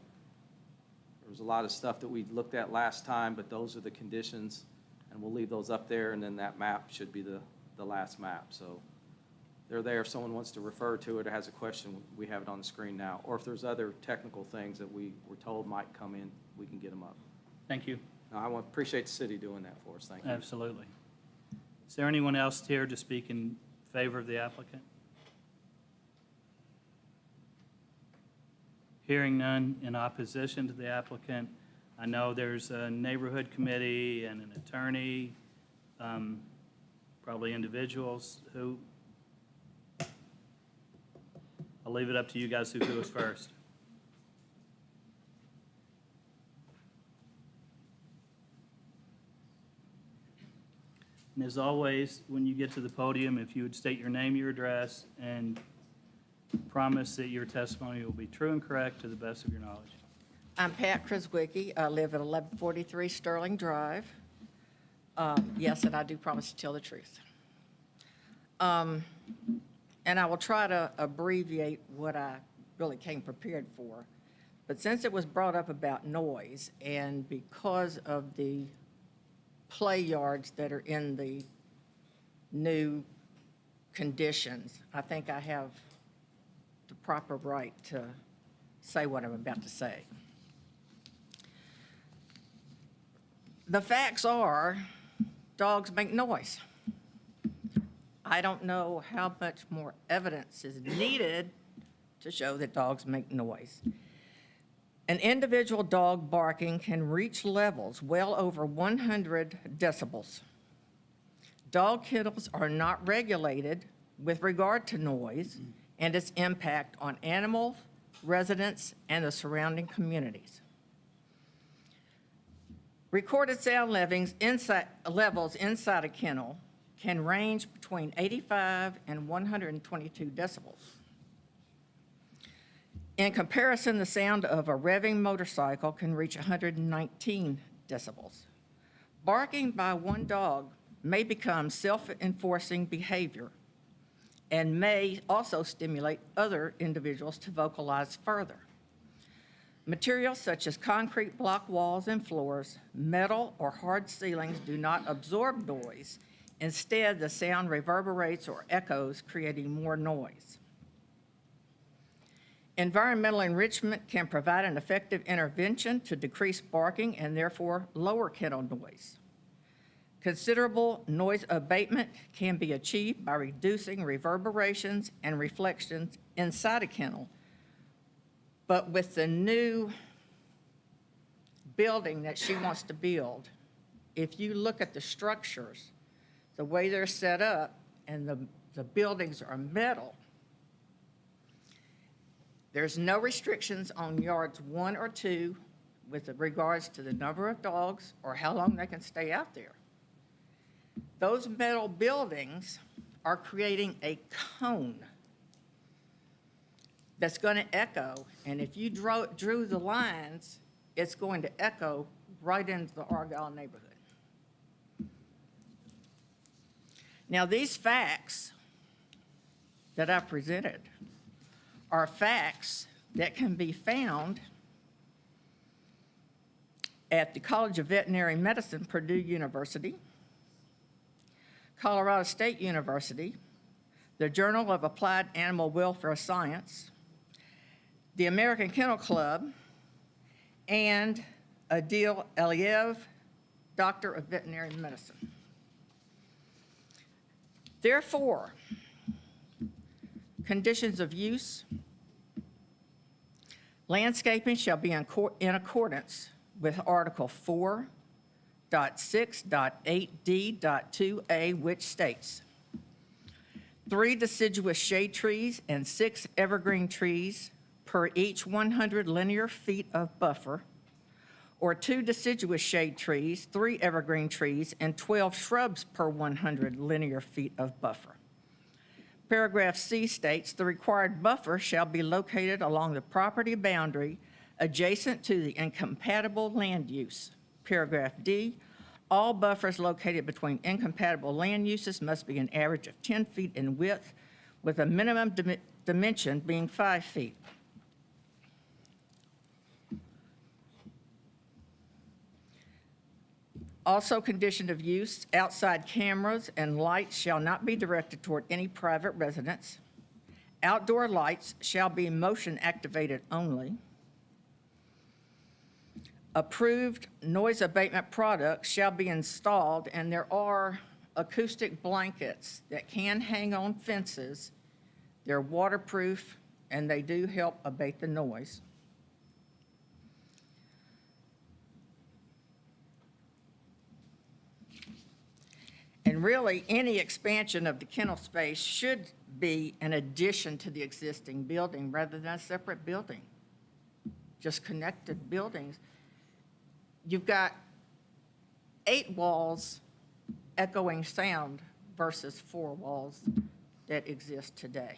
there was a lot of stuff that we looked at last time, but those are the conditions, and we'll leave those up there, and then that map should be the last map. So they're there. If someone wants to refer to it or has a question, we have it on the screen now. Or if there's other technical things that we were told might come in, we can get them up. Thank you. Now, I appreciate the city doing that for us. Thank you. Absolutely. Is there anyone else here to speak in favor of the applicant? Hearing none in opposition to the applicant. I know there's a neighborhood committee and an attorney, probably individuals who, I'll leave it up to you guys who goes first. And as always, when you get to the podium, if you would state your name, your address, and promise that your testimony will be true and correct to the best of your knowledge. I'm Pat Kraswicki. I live at 1143 Sterling Drive. Yes, and I do promise to tell the truth. And I will try to abbreviate what I really came prepared for. But since it was brought up about noise, and because of the play yards that are in the new conditions, I think I have the proper right to say what I'm about to say. The facts are, dogs make noise. I don't know how much more evidence is needed to show that dogs make noise. An individual dog barking can reach levels well over 100 decibels. Dog kennels are not regulated with regard to noise and its impact on animals, residents, and the surrounding communities. Recorded sound levels inside a kennel can range between 85 and 122 decibels. In comparison, the sound of a revving motorcycle can reach 119 decibels. Barking by one dog may become self-enforcing behavior and may also stimulate other individuals to vocalize further. Materials such as concrete block walls and floors, metal or hard ceilings do not absorb noise. Instead, the sound reverberates or echoes, creating more noise. Environmental enrichment can provide an effective intervention to decrease barking and therefore lower kennel noise. Considerable noise abatement can be achieved by reducing reverberations and reflections inside a kennel. But with the new building that she wants to build, if you look at the structures, the way they're set up, and the buildings are metal, there's no restrictions on yards 1 or 2 with regards to the number of dogs or how long they can stay out there. Those metal buildings are creating a cone that's going to echo, and if you drew the lines, it's going to echo right into the Argyle neighborhood. Now, these facts that I presented are facts that can be found at the College of Veterinary Medicine, Purdue University, Colorado State University, the Journal of Applied Animal Welfare Science, the American Kennel Club, and Adil Aliyev, Doctor of Veterinary Medicine. Therefore, conditions of use, landscaping shall be in accordance with Article 4.6.8D.2A, which states 3 deciduous shade trees and 6 evergreen trees per each 100 linear feet of buffer, or 2 deciduous shade trees, 3 evergreen trees, and 12 shrubs per 100 linear feet of buffer. Paragraph C states, the required buffer shall be located along the property boundary adjacent to the incompatible land use. Paragraph D, all buffers located between incompatible land uses must be an average of 10 feet in width, with a minimum dimension being 5 feet. Also, condition of use, outside cameras and lights shall not be directed toward any private residence. Outdoor lights shall be motion activated only. Approved noise abatement products shall be installed, and there are acoustic blankets that can hang on fences. They're waterproof, and they do help abate the noise. And really, any expansion of the kennel space should be an addition to the existing building rather than a separate building. Just connected buildings. You've got 8 walls echoing sound versus 4 walls that exist today.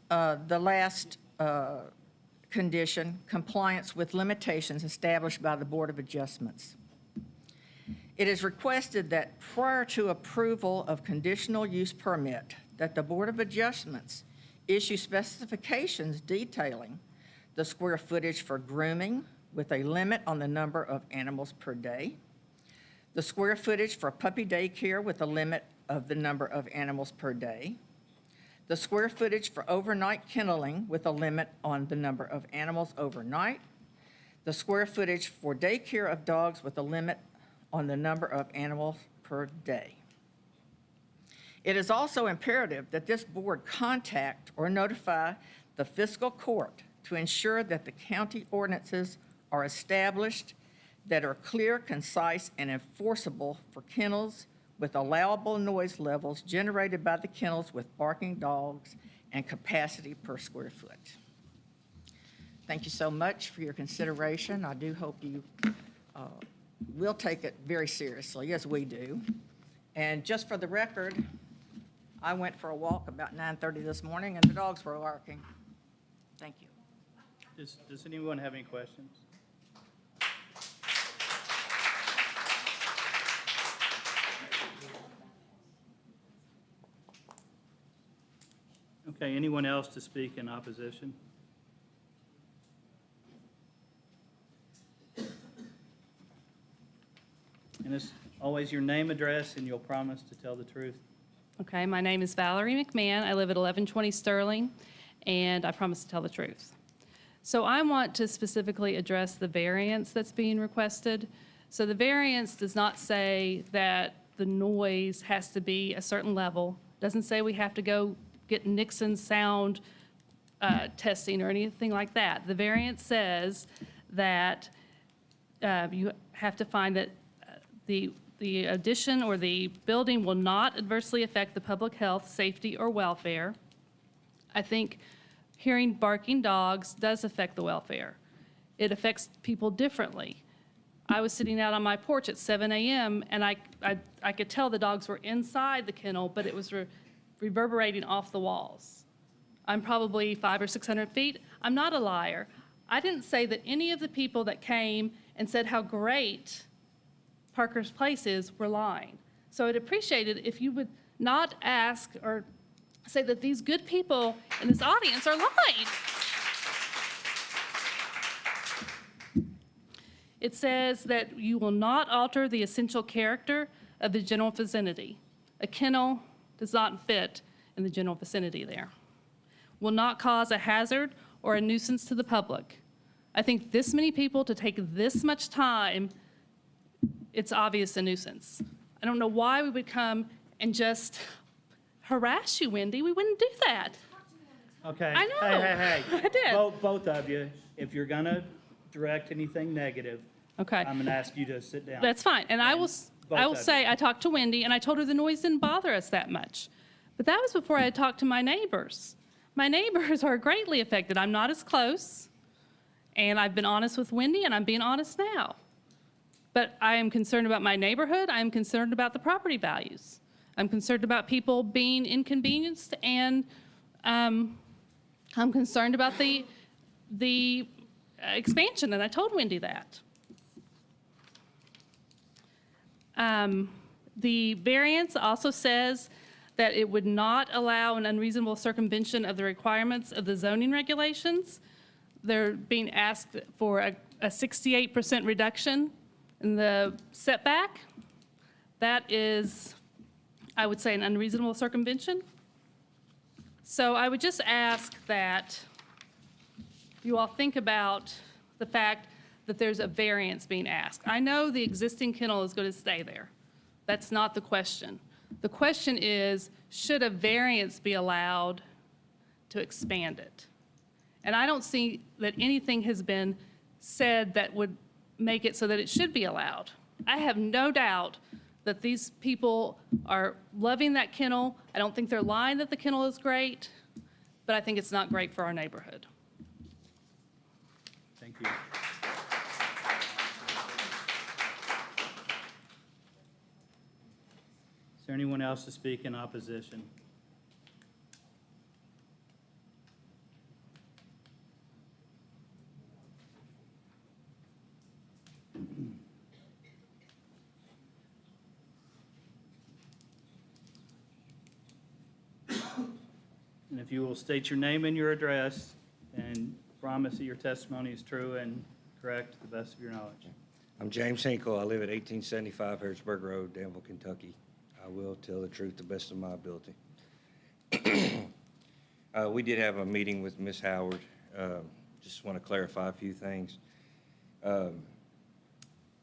The last condition, compliance with limitations established by the Board of Adjustments. It is requested that prior to approval of conditional use permit, that the Board of Adjustments issue specifications detailing the square footage for grooming with a limit on the number of animals per day, the square footage for puppy daycare with a limit of the number of animals per day, the square footage for overnight kenneling with a limit on the number of animals overnight, the square footage for daycare of dogs with a limit on the number of animals per day. It is also imperative that this board contact or notify the fiscal court to ensure that the county ordinances are established that are clear, concise, and enforceable for kennels with allowable noise levels generated by the kennels with barking dogs and capacity per square foot. Thank you so much for your consideration. I do hope you will take it very seriously, as we do. And just for the record, I went for a walk about 9:30 this morning, and the dogs were barking. Thank you. Does anyone have any questions? Okay, anyone else to speak in opposition? And it's always your name, address, and you'll promise to tell the truth. Okay, my name is Valerie McMahon. I live at 1120 Sterling, and I promise to tell the truth. So I want to specifically address the variance that's being requested. So the variance does not say that the noise has to be a certain level. Doesn't say we have to go get Nixon sound testing or anything like that. The variance says that you have to find that the addition or the building will not adversely affect the public health, safety, or welfare. I think hearing barking dogs does affect the welfare. It affects people differently. I was sitting out on my porch at 7 a.m. and I could tell the dogs were inside the kennel, but it was reverberating off the walls. I'm probably 500 or 600 feet. I'm not a liar. I didn't say that any of the people that came and said how great Parker's Place is were lying. So I'd appreciate it if you would not ask or say that these good people in this audience are lying. It says that you will not alter the essential character of the general vicinity. A kennel does not fit in the general vicinity there. Will not cause a hazard or a nuisance to the public. I think this many people to take this much time, it's obvious a nuisance. I don't know why we would come and just harass you, Wendy. We wouldn't do that. Okay. I know. Hey. I did. Both of you, if you're gonna direct anything negative, Okay. I'm gonna ask you to sit down. That's fine. And I will, Both I will of say, I talked to Wendy, and I told her the noise didn't bother us that much. But that was before I had talked to my neighbors. My neighbors are greatly affected. I'm not as close, and I've been honest with Wendy, and I'm being honest now. But I am concerned about my neighborhood. I'm concerned about the property values. I'm concerned about people being inconvenienced, and I'm concerned about the expansion, and I told Wendy that. The variance also says that it would not allow an unreasonable circumvention of the requirements of the zoning regulations. They're being asked for a 68% reduction in the setback. That is, I would say, an unreasonable circumvention. So I would just ask that you all think about the fact that there's a variance being asked. I know the existing kennel is going to stay there. That's not the question. The question is, should a variance be allowed to expand it? And I don't see that anything has been said that would make it so that it should be allowed. I have no doubt that these people are loving that kennel. I don't think they're lying that the kennel is great, but I think it's not great for our neighborhood. Thank you. Is there anyone else to speak in opposition? And if you will state your name and your address and promise that your testimony is true and correct to the best of your knowledge. I'm James Hinkle. I live at 1875 Harrisburg Road, Danville, Kentucky. I will tell the truth to the best of my ability. We did have a meeting with Ms. Howard. Just want to clarify a few things.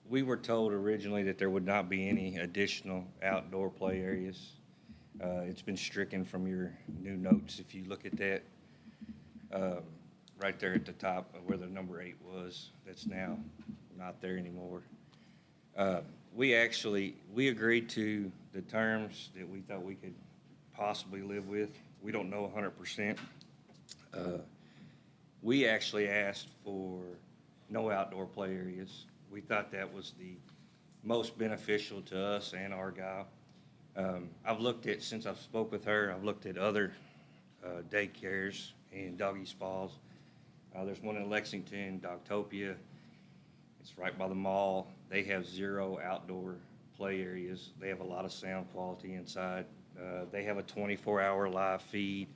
We were told originally that there would not be any additional outdoor play areas. It's been stricken from your new notes. If you look at that, right there at the top of where the number 8 was, that's now not there anymore. We agreed to the terms that we thought we could possibly live with. We don't know 100%. We actually asked for no outdoor play areas. We thought that was the most beneficial to us and Argyle. I've looked at, since I've spoke with her, I've looked at other daycares and doggy spas. There's one in Lexington, Dogtopia. It's right by the mall. They have 0 outdoor play areas. They have a lot of sound quality inside. They have a 24-hour live feed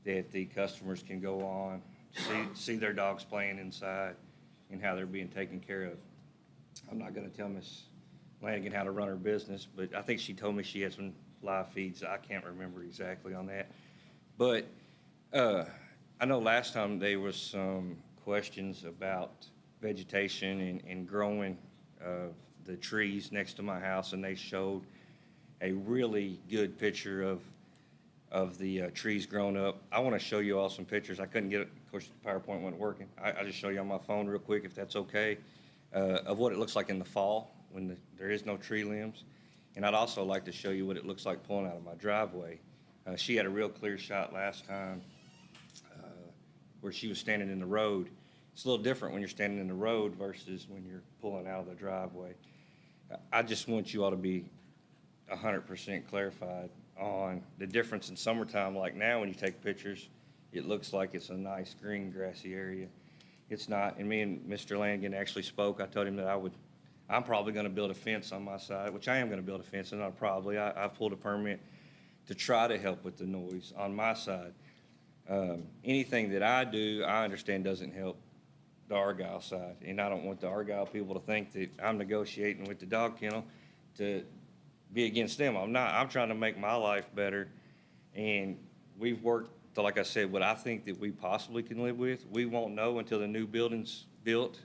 that the customers can go on, see their dogs playing inside and how they're being taken care of. I'm not going to tell Ms. Lanigan how to run her business, but I think she told me she had some live feeds. I can't remember exactly on that. But I know last time there was some questions about vegetation and growing the trees next to my house, and they showed a really good picture of the trees grown up. I want to show you all some pictures. I couldn't get it. Of course, the PowerPoint wasn't working. I'll just show you on my phone real quick, if that's okay, of what it looks like in the fall when there is no tree limbs. And I'd also like to show you what it looks like pulling out of my driveway. She had a real clear shot last time where she was standing in the road. It's a little different when you're standing in the road versus when you're pulling out of the driveway. I just want you all to be 100% clarified on the difference in summertime. Like now, when you take pictures, it looks like it's a nice green grassy area. It's not. And me and Mr. Lanigan actually spoke. I told him that I'm probably going to build a fence on my side, which I am going to build a fence, and not probably. I've pulled a permit to try to help with the noise on my side. Anything that I do, I understand doesn't help the Argyle side, and I don't want the Argyle people to think that I'm negotiating with the dog kennel to be against them. I'm not. I'm trying to make my life better, and we've worked, to, like I said, what I think that we possibly can live with. We won't know until the new building's built,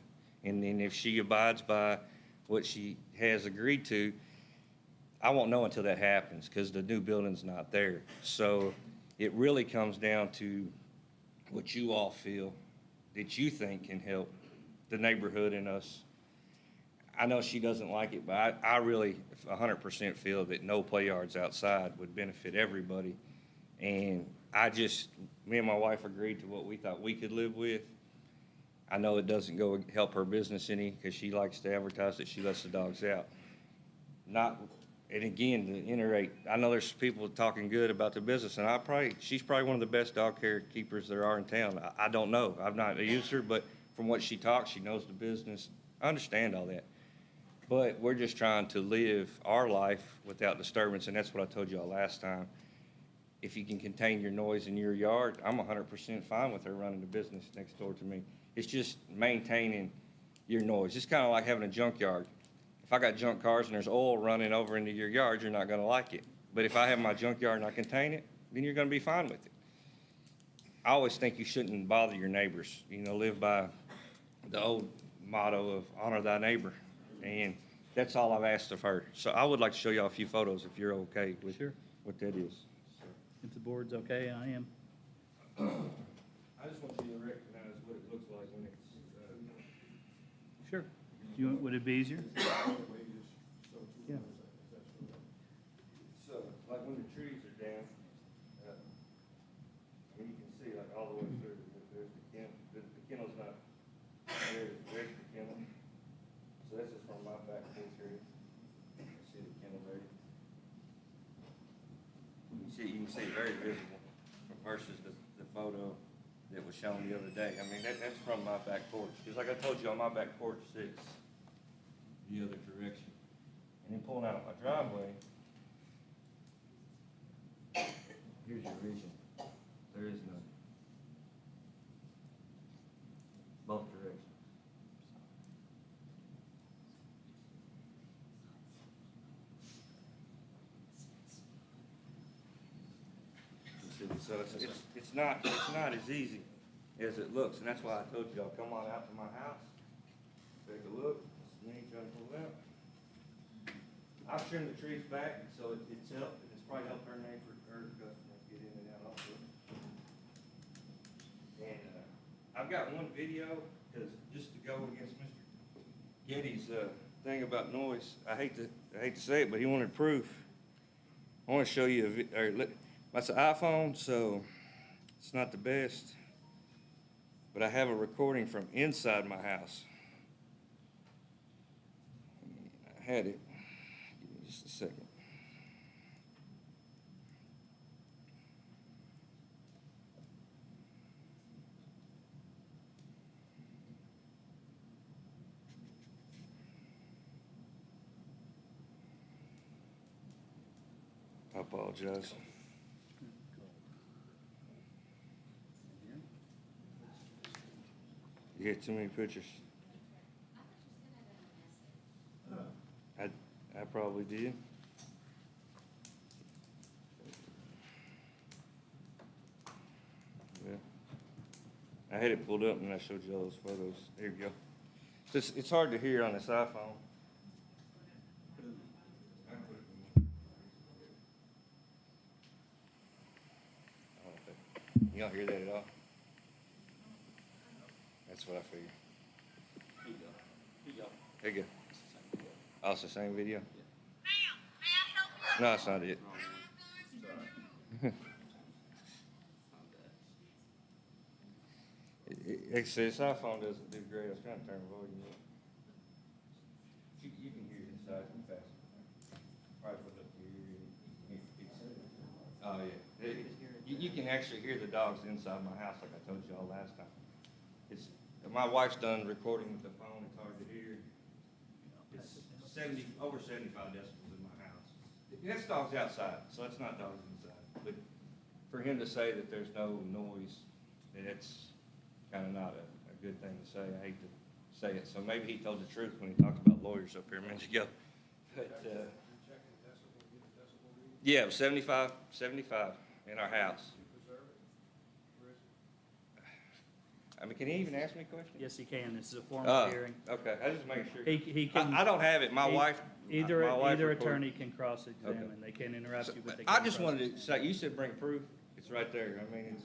and then if she abides by what she has agreed to, I won't know until that happens, because the new building's not there. So it really comes down to what you all feel that you think can help the neighborhood and us. I know she doesn't like it, but I really 100% feel that no play yards outside would benefit everybody. And me and my wife agreed to what we thought we could live with. I know it doesn't go help her business any, because she likes to advertise that she lets the dogs out. And again, to iterate, I know there's people talking good about the business, and she's probably one of the best dog care keepers there are in town. I don't know. I've not used her, but from what she talks, she knows the business. I understand all that. But we're just trying to live our life without disturbance, and that's what I told y'all last time. If you can contain your noise in your yard, I'm 100% fine with her running the business next door to me. It's just maintaining your noise. It's kind of like having a junkyard. If I got junk cars and there's oil running over into your yard, you're not going to like it. But if I have my junkyard and I contain it, then you're going to be fine with it. I always think you shouldn't bother your neighbors. Live by the old motto of honor thy neighbor. And that's all I've asked of her. So I would like to show y'all a few photos if you're okay with what that is. If the board's okay, I am. I just want you to recognize what it looks like when it's, Sure. Would it be easier? Yeah. so, like when the trees are down, you can see like all the way through, there's the kennel, the kennel's not, there's the kennel. So this is from my back porch area. You see the kennel there. You can see it very visible versus the photo that was shown the other day. I mean, that's from my back porch. Because like I told you, on my back porch sits the other direction. And then pulling out my driveway, here's your vision. There is none. Both directions. So it's not as easy as it looks, and that's why I told y'all, come on out to my house, take a look, it's me trying to pull it out. I've trimmed the trees back, so it's helped, it's probably helped her neighbor, her customers get in and out also. And, I've got one video, because just to go against Mr. Getty's, thing about noise, I hate to say it, but he wanted proof. I want to show you that's an iPhone, so it's not the best, but I have a recording from inside my house. I had it. Give me just a second. I apologize. You get too many pictures. I probably did. Yeah. I had it pulled up and I showed you all those photos. There you go. It's hard to hear on this iPhone. You don't hear that at all? That's what I figured. Here you go. There you go. Oh, it's the same video? No, it's not it. Actually, this iPhone doesn't do great. I was trying to turn the volume up. You can hear it inside fast. Probably put it up here. Oh, yeah. You can actually hear the dogs inside my house, like I told you all last time. My wife's done recording with the phone. It's hard to hear. It's over 75 decibels in my house. That's dogs outside, so that's not dogs inside. But for him to say that there's no noise, that's kind of not a good thing to say. I hate to say it. So maybe he told the truth when he talked about lawyers up here a minute ago. But, yeah, it was 75 in our house. I mean, can he even ask me questions? Yes, he can. This is a formal hearing. Okay, I just making sure. He can. I don't have it, my he- wife. Either, my wife either recorded. attorney can cross-examine. They can't interrupt you, but they can. I just wanted to say, you said bring proof, it's right there, I mean, it's.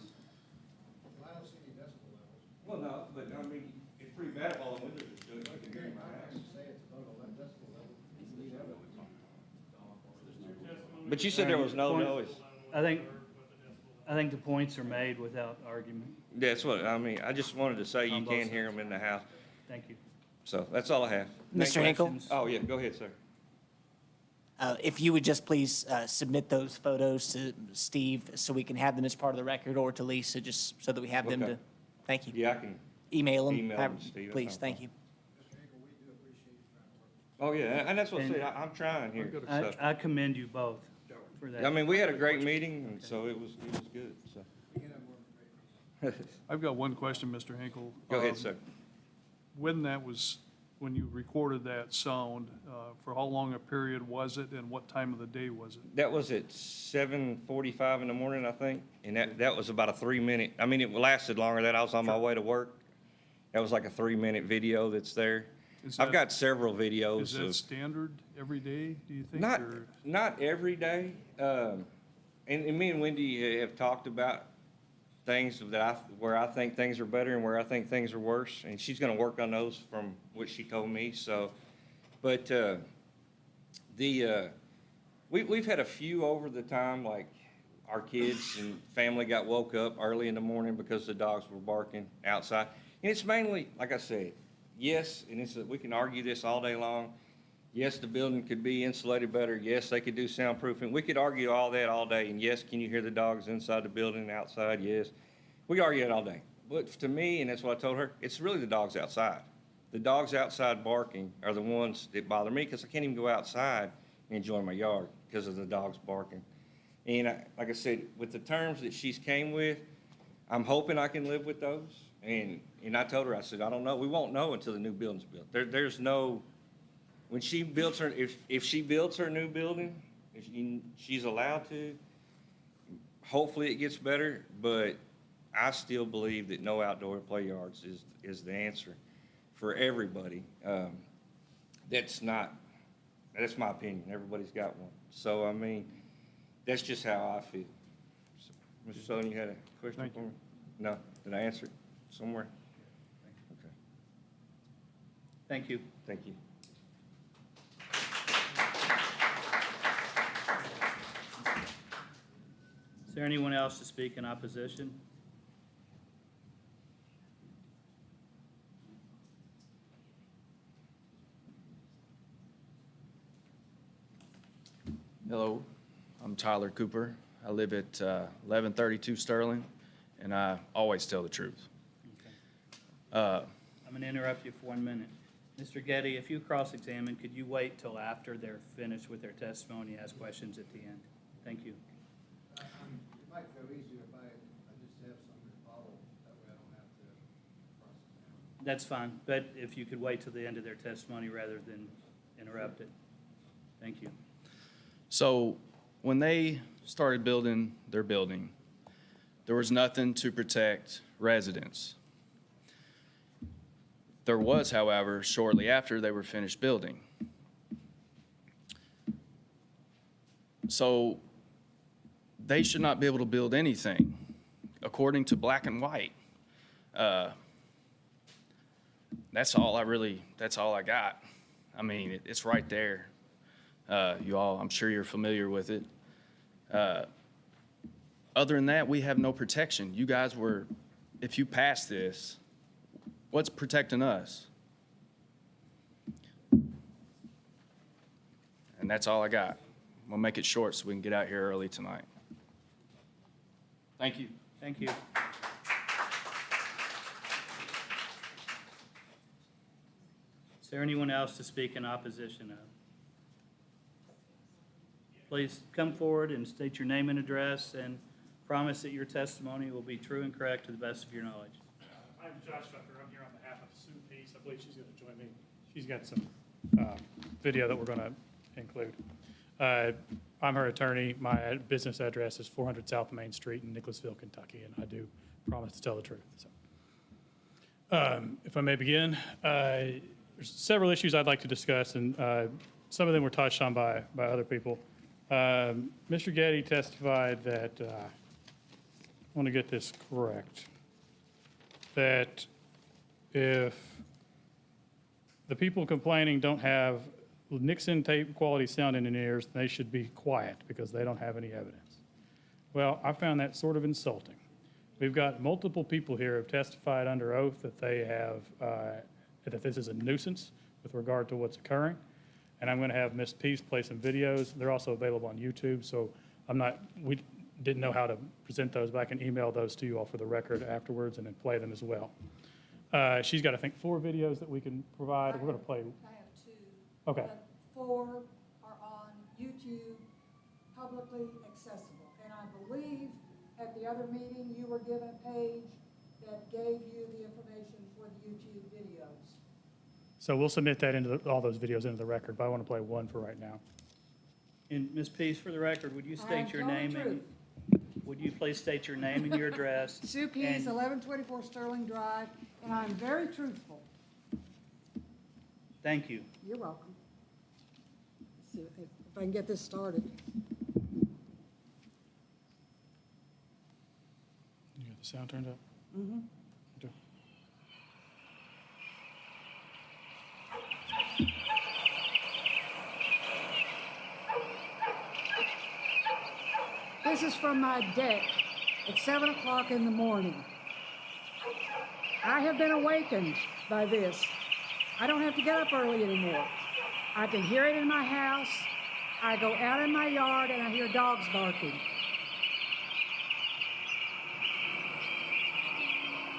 I don't see any decibel levels. Well, no, but I mean, it's pretty bad if all the windows are shut, you can hear my house. Say it's above 11 decibel level. You need evidence. But you said there was no Point- noise. I think the points are made without argument. That's what, I mean, I just wanted to say you On both can hear them in the house, Thank you. so that's all I have. Mr. Hinkle? Questions? Oh, yeah, go ahead, sir. If you would just please submit those photos to Steve so we can have them as part of the record, or to Lisa, just so that we have them Okay. to, thank you. Yeah, I can, Email them. Email them to Steve, that's Please, not a thank you. oh, yeah, and that's what I And- said, I'm trying here, so. I commend you both for that. I mean, we had a great meeting, and so it was good, so. I've got one question, Mr. Hinkle. Go ahead, sir. When you recorded that sound, for how long a period was it, and what time of the day was it? That was at 7:45 in the morning, I think, and that was about a 3-minute, I mean, it lasted longer than I was on my way to work. That was like a 3-minute video that's there. Is I've that- got several Is videos that of, standard every day, do you think? not, or- not every day. And me and Wendy have talked about things where I think things are better and where I think things are worse, and she's gonna work on those from what she told me, so. But, we've had a few over the time, like our kids and family got woke up early in the morning because the dogs were barking outside. And it's mainly, like I said, yes, and we can argue this all day long. Yes, the building could be insulated better. Yes, they could do soundproofing. We could argue all that all day. And yes, can you hear the dogs inside the building and outside? Yes. We could argue it all day. But to me, and that's what I told her, it's really the dogs outside. The dogs outside barking are the ones that bother me because I can't even go outside and enjoy my yard because of the dogs barking. And like I said, with the terms that she's came with, I'm hoping I can live with those. And I told her, I said, I don't know. We won't know until the new building's built. There's no, when she builds her, if she builds her new building, if she's allowed to, hopefully it gets better, but I still believe that no outdoor play yards is the answer for everybody. That's my opinion. Everybody's got one. So, I mean, that's just how I feel. So, Mr. Sullivan, you had a question Thank for you. me? No? Did I answer it somewhere? Okay. Thank you. Thank you. Is there anyone else to speak in opposition? Hello, I'm Tyler Cooper. I live at 1132 Sterling, and I always tell the truth. I'm going to interrupt you for 1 minute. Mr. Getty, if you cross-examine, could you wait till after they're finished with their testimony, ask questions at the end? Thank you. It might go easier if I just have some rebuttal, that way I don't have to cross-examine. That's fine, but if you could wait till the end of their testimony rather than interrupt it. Thank you. So when they started building their building, there was nothing to protect residents. There was, however, shortly after they were finished building. So they should not be able to build anything according to black and white. That's all I got. I mean, it's right there. You all, I'm sure you're familiar with it. Other than that, we have no protection. You guys were, if you pass this, what's protecting us? And that's all I got. We'll make it short so we can get out here early tonight. Thank you. Thank you. Is there anyone else to speak in opposition of? Please come forward and state your name and address and promise that your testimony will be true and correct to the best of your knowledge. I'm Josh Tucker. I'm here on behalf of Sue Peace. I believe she's going to join me. She's got some video that we're going to include. I'm her attorney. My business address is 400 South Main Street in Nicholasville, Kentucky, and I do promise to tell the truth. So. If I may begin, there's several issues I'd like to discuss, and some of them were touched on by other people. Mr. Getty testified that, I want to get this correct, that if the people complaining don't have Nixon tape quality sound engineers, they should be quiet because they don't have any evidence. Well, I found that sort of insulting. We've got multiple people here who have testified under oath that they have, that this is a nuisance with regard to what's occurring. And I'm going to have Ms. Peace play some videos. They're also available on YouTube, so we didn't know how to present those, but I can email those to you all for the record afterwards and then play them as well. She's got, I think, 4 videos that we can provide. We're going to play. I have 2. Okay. But 4 are on YouTube, publicly accessible. And I believe at the other meeting, you were given a page that gave you the information for the YouTube videos. So we'll submit that into all those videos into the record, but I want to play one for right now. And Ms. Peace, for the record, would you I am state your telling the name? truth. Would you please state your name and your address? Sue Pease, And 1124 Sterling Drive, and I'm very truthful. thank you. You're welcome. See if I can get this started. You got the sound turned up? Mm-hmm. Okay. This is from my deck at 7 o'clock in the morning. I have been awakened by this. I don't have to get up early anymore. I can hear it in my house. I go out in my yard and I hear dogs barking.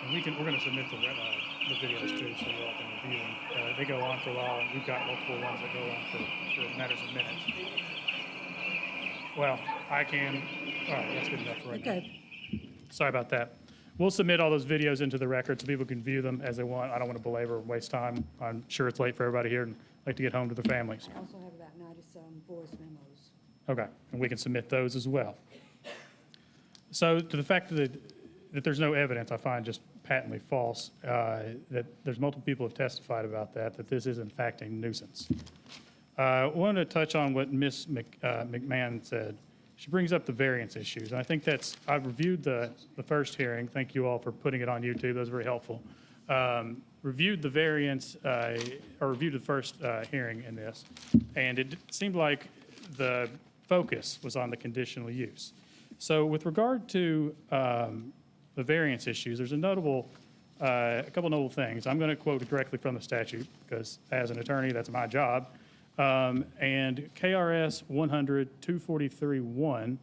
And we're going to submit the videos too, so you all can review them. They go on for a while, and we've got multiple ones that go on for matters of minutes. Well, I can, all right, that's good enough for right now. Okay. Sorry about that. We'll submit all those videos into the record so people can view them as they want. I don't want to belabor or waste time. I'm sure it's late for everybody here and like to get home to their families. I also have about 90-some voice memos. Okay, and we can submit those as well. So to the fact that there's no evidence, I find just patently false, that there's multiple people have testified about that this is in fact a nuisance. I wanted to touch on what Ms. McMahon said. She brings up the variance issues, and I think I reviewed the first hearing. Thank you all for putting it on YouTube. That was very helpful. Reviewed the variance, or reviewed the first hearing in this, and it seemed like the focus was on the conditional use. So with regard to the variance issues, there's a couple notable things. I'm going to quote directly from the statute because as an attorney, that's my job. And KRS 100-243-1,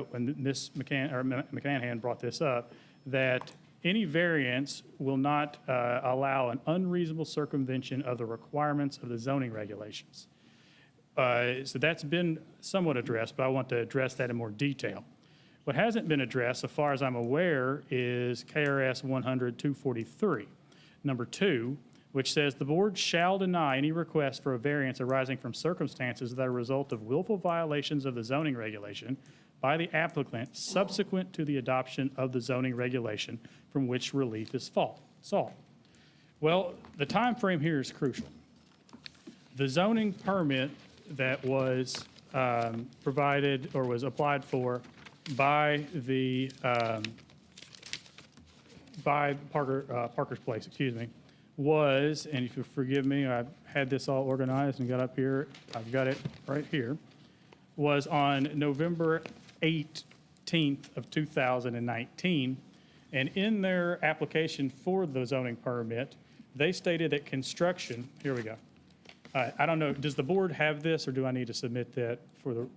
when Ms. McCann brought this up, that any variance will not allow an unreasonable circumvention of the requirements of the zoning regulations. So that's been somewhat addressed, but I want to address that in more detail. What hasn't been addressed, so far as I'm aware, is KRS 100-243, number 2, which says the board shall deny any request for a variance arising from circumstances that are a result of willful violations of the zoning regulation by the applicant subsequent to the adoption of the zoning regulation from which relief is sought. Well, the time frame here is crucial. The zoning permit that was provided or was applied for by the by Parker's Place, was, and if you forgive me, I had this all organized and got up here, I've got it right here, was on November 18th of 2019. And in their application for the zoning permit, they stated that construction, here we go. I don't know, does the board have this or do I need to submit that for the?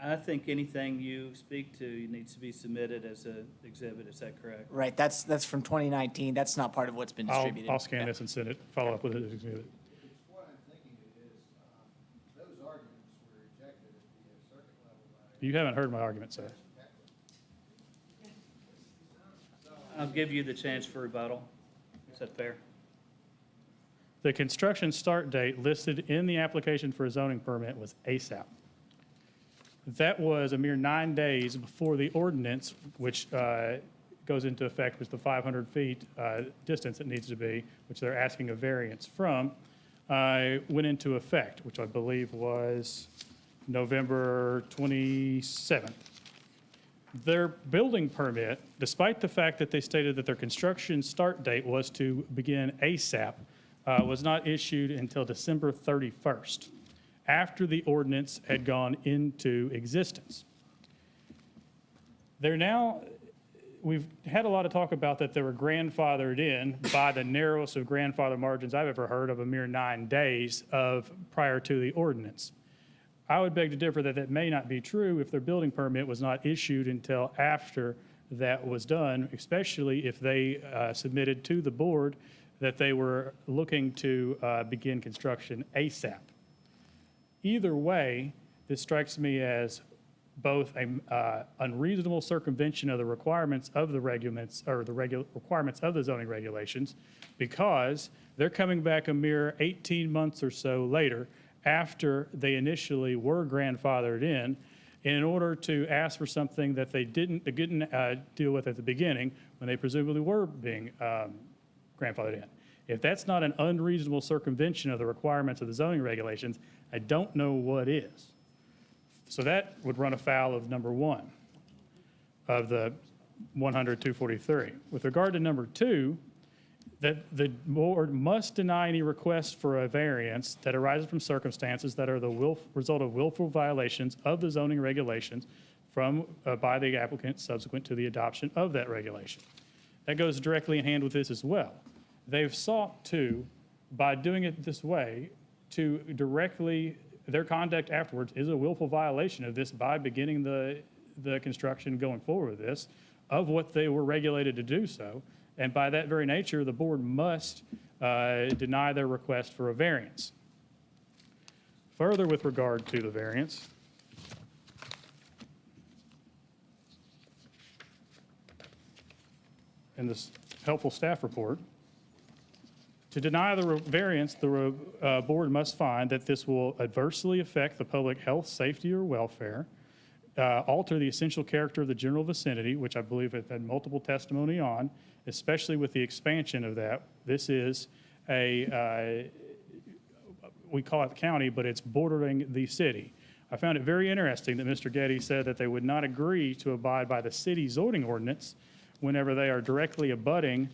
I think anything you speak to needs to be submitted as an exhibit, is that correct? Right, that's from 2019. That's not part of what's been distributed. I'll scan this and send it, follow up with it as an exhibit. What I'm thinking it is, those arguments were rejected at the circuit level by. You haven't heard my argument, sir. I'll give you the chance for rebuttal. Is that fair? The construction start date listed in the application for a zoning permit was ASAP. That was a mere 9 days before the ordinance, which goes into effect with the 500 feet distance it needs to be, which they're asking a variance from, went into effect, which I believe was November 27th. Their building permit, despite the fact that they stated that their construction start date was to begin ASAP, was not issued until December 31st, after the ordinance had gone into existence. We've had a lot of talk about that they were grandfathered in by the narrowest of grandfather margins I've ever heard of, a mere 9 days prior to the ordinance. I would beg to differ that that may not be true if their building permit was not issued until after that was done, especially if they submitted to the board that they were looking to begin construction ASAP. Either way, this strikes me as both a unreasonable circumvention of the requirements of the requirements of the zoning regulations, because they're coming back a mere 18 months or so later after they initially were grandfathered in order to ask for something that they didn't deal with at the beginning when they presumably were being grandfathered in. If that's not an unreasonable circumvention of the requirements of the zoning regulations, I don't know what is. So that would run afoul of number 1 of the 100-243. With regard to number 2, that the board must deny any request for a variance that arises from circumstances that are the result of willful violations of the zoning regulations by the applicant subsequent to the adoption of that regulation. That goes directly in hand with this as well. They've sought to, by doing it this way, to directly, their conduct afterwards is a willful violation of this by beginning the construction going forward with this, of what they were regulated to do so. And by that very nature, the board must deny their request for a variance. Further, with regard to the variance, in this helpful staff report, to deny the variance, the board must find that this will adversely affect the public health, safety, or welfare, alter the essential character of the general vicinity, which I believe have had multiple testimony on, especially with the expansion of that. This is we call it the county, but it's bordering the city. I found it very interesting that Mr. Getty said that they would not agree to abide by the city zoning ordinance whenever they are directly abutting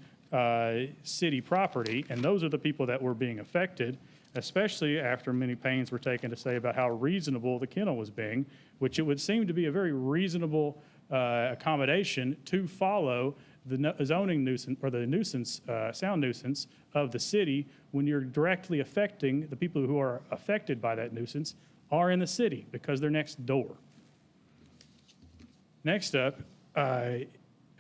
city property, and those are the people that were being affected, especially after many pains were taken to say about how reasonable the kennel was being, which it would seem to be a very reasonable accommodation to follow the zoning nuisance, or the nuisance, sound nuisance of the city, when you're directly affecting the people who are affected by that nuisance are in the city because they're next door. Next up,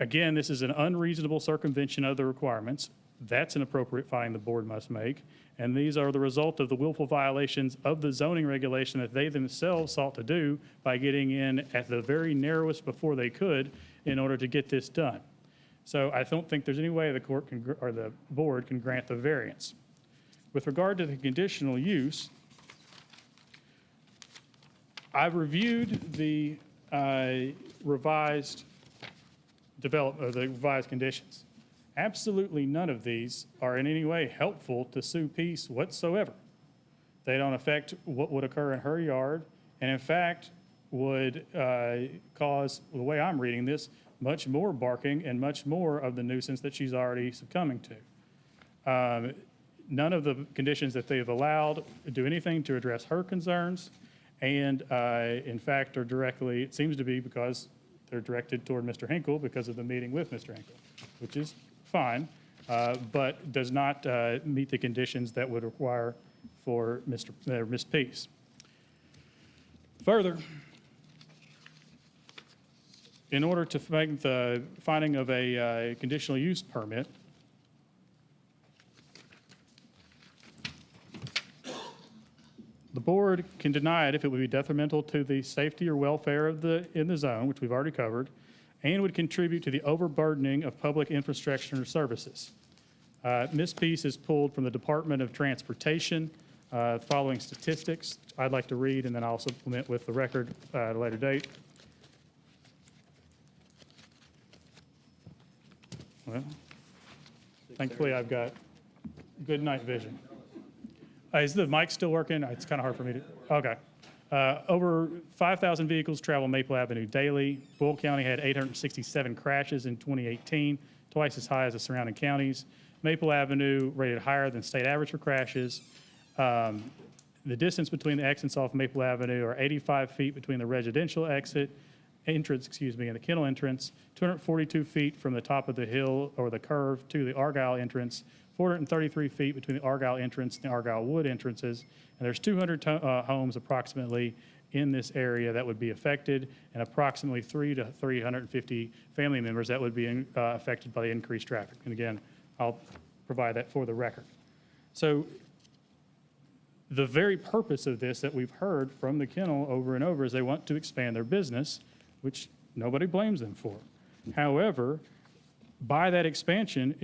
again, this is an unreasonable circumvention of the requirements. That's an appropriate finding the board must make. And these are the result of the willful violations of the zoning regulation that they themselves sought to do by getting in at the very narrowest before they could in order to get this done. So I don't think there's any way the court can, or the board can grant the variance. With regard to the conditional use, I've reviewed the revised conditions. Absolutely none of these are in any way helpful to Sue Peace whatsoever. They don't affect what would occur in her yard, and in fact would cause, the way I'm reading this, much more barking and much more of the nuisance that she's already succumbing to. None of the conditions that they've allowed do anything to address her concerns, and in fact are directly, it seems to be because they're directed toward Mr. Hinkle because of the meeting with Mr. Hinkle, which is fine, but does not meet the conditions that would require for Ms. Peace. Further, in order to make the finding of a conditional use permit, the board can deny it if it would be detrimental to the safety or welfare of in the zone, which we've already covered, and would contribute to the overburdening of public infrastructure services. Ms. Peace is pulled from the Department of Transportation. Following statistics I'd like to read, and then I'll supplement with the record at a later date. Well, thankfully, I've got good night vision. Is the mic still working? It's kind of hard for me to, okay. Over 5,000 vehicles travel Maple Avenue daily. Bull County had 867 crashes in 2018, twice as high as the surrounding counties. Maple Avenue rated higher than state average for crashes. The distance between the exits off Maple Avenue are 85 feet between the residential entrance, and the kennel entrance, 242 feet from the top of the hill or the curve to the Argyle entrance, 433 feet between the Argyle entrance and the Argyle Wood entrances, and there's 200 homes approximately in this area that would be affected, and approximately 300 to 350 family members that would be affected by the increased traffic. And again, I'll provide that for the record. So the very purpose of this that we've heard from the kennel over and over is they want to expand their business, which nobody blames them for. However, by that expansion,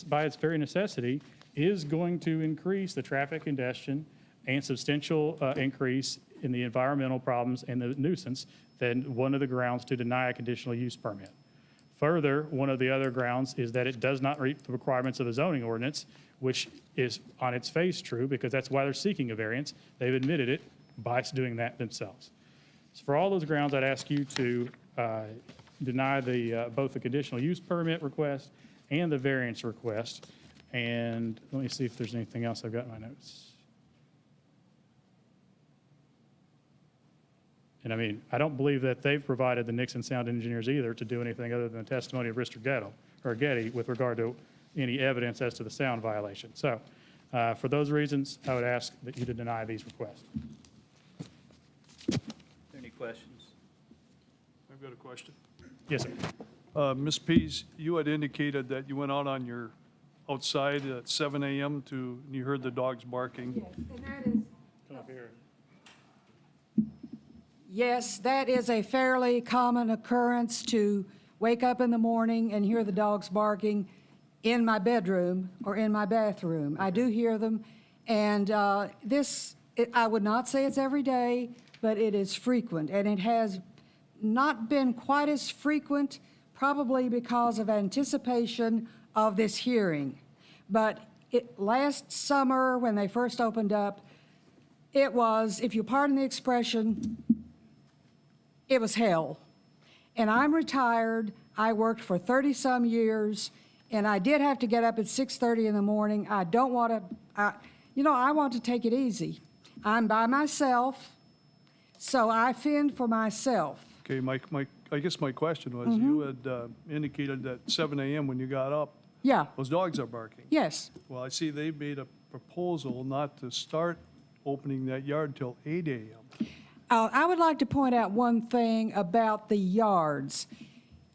by its very necessity, is going to increase the traffic congestion and substantial increase in the environmental problems and the nuisance than one of the grounds to deny a conditional use permit. Further, one of the other grounds is that it does not meet the requirements of the zoning ordinance, which is on its face true because that's why they're seeking a variance. They've admitted it by doing that themselves. So for all those grounds, I'd ask you to deny both the conditional use permit request and the variance request. And let me see if there's anything else I've got in my notes. And I mean, I don't believe that they've provided the Nixon sound engineers either to do anything other than the testimony of Mr. Getty with regard to any evidence as to the sound violation. So for those reasons, I would ask that you to deny these requests. Any questions? I've got a question. Yes, sir. Ms. Pease, you had indicated that you went out on your outside at 7 a.m. and you heard the dogs barking. Yes, and that is, Come up here. yes, that is a fairly common occurrence to wake up in the morning and hear the dogs barking in my bedroom or in my bathroom. I do hear them, and I would not say it's every day, but it is frequent, and it has not been quite as frequent, probably because of anticipation of this hearing. But last summer, when they first opened up, it was, if you pardon the expression, it was hell. And I'm retired. I worked for 30-some years, and I did have to get up at 6:30 in the morning. I don't want to, I want to take it easy. I'm by myself, so I fend for myself. Okay, I guess my question was, you had indicated that 7 a.m. when you got up, Yeah, those dogs are barking. yes. Well, I see they made a proposal not to start opening that yard till 8 a.m. I would like to point out one thing about the yards.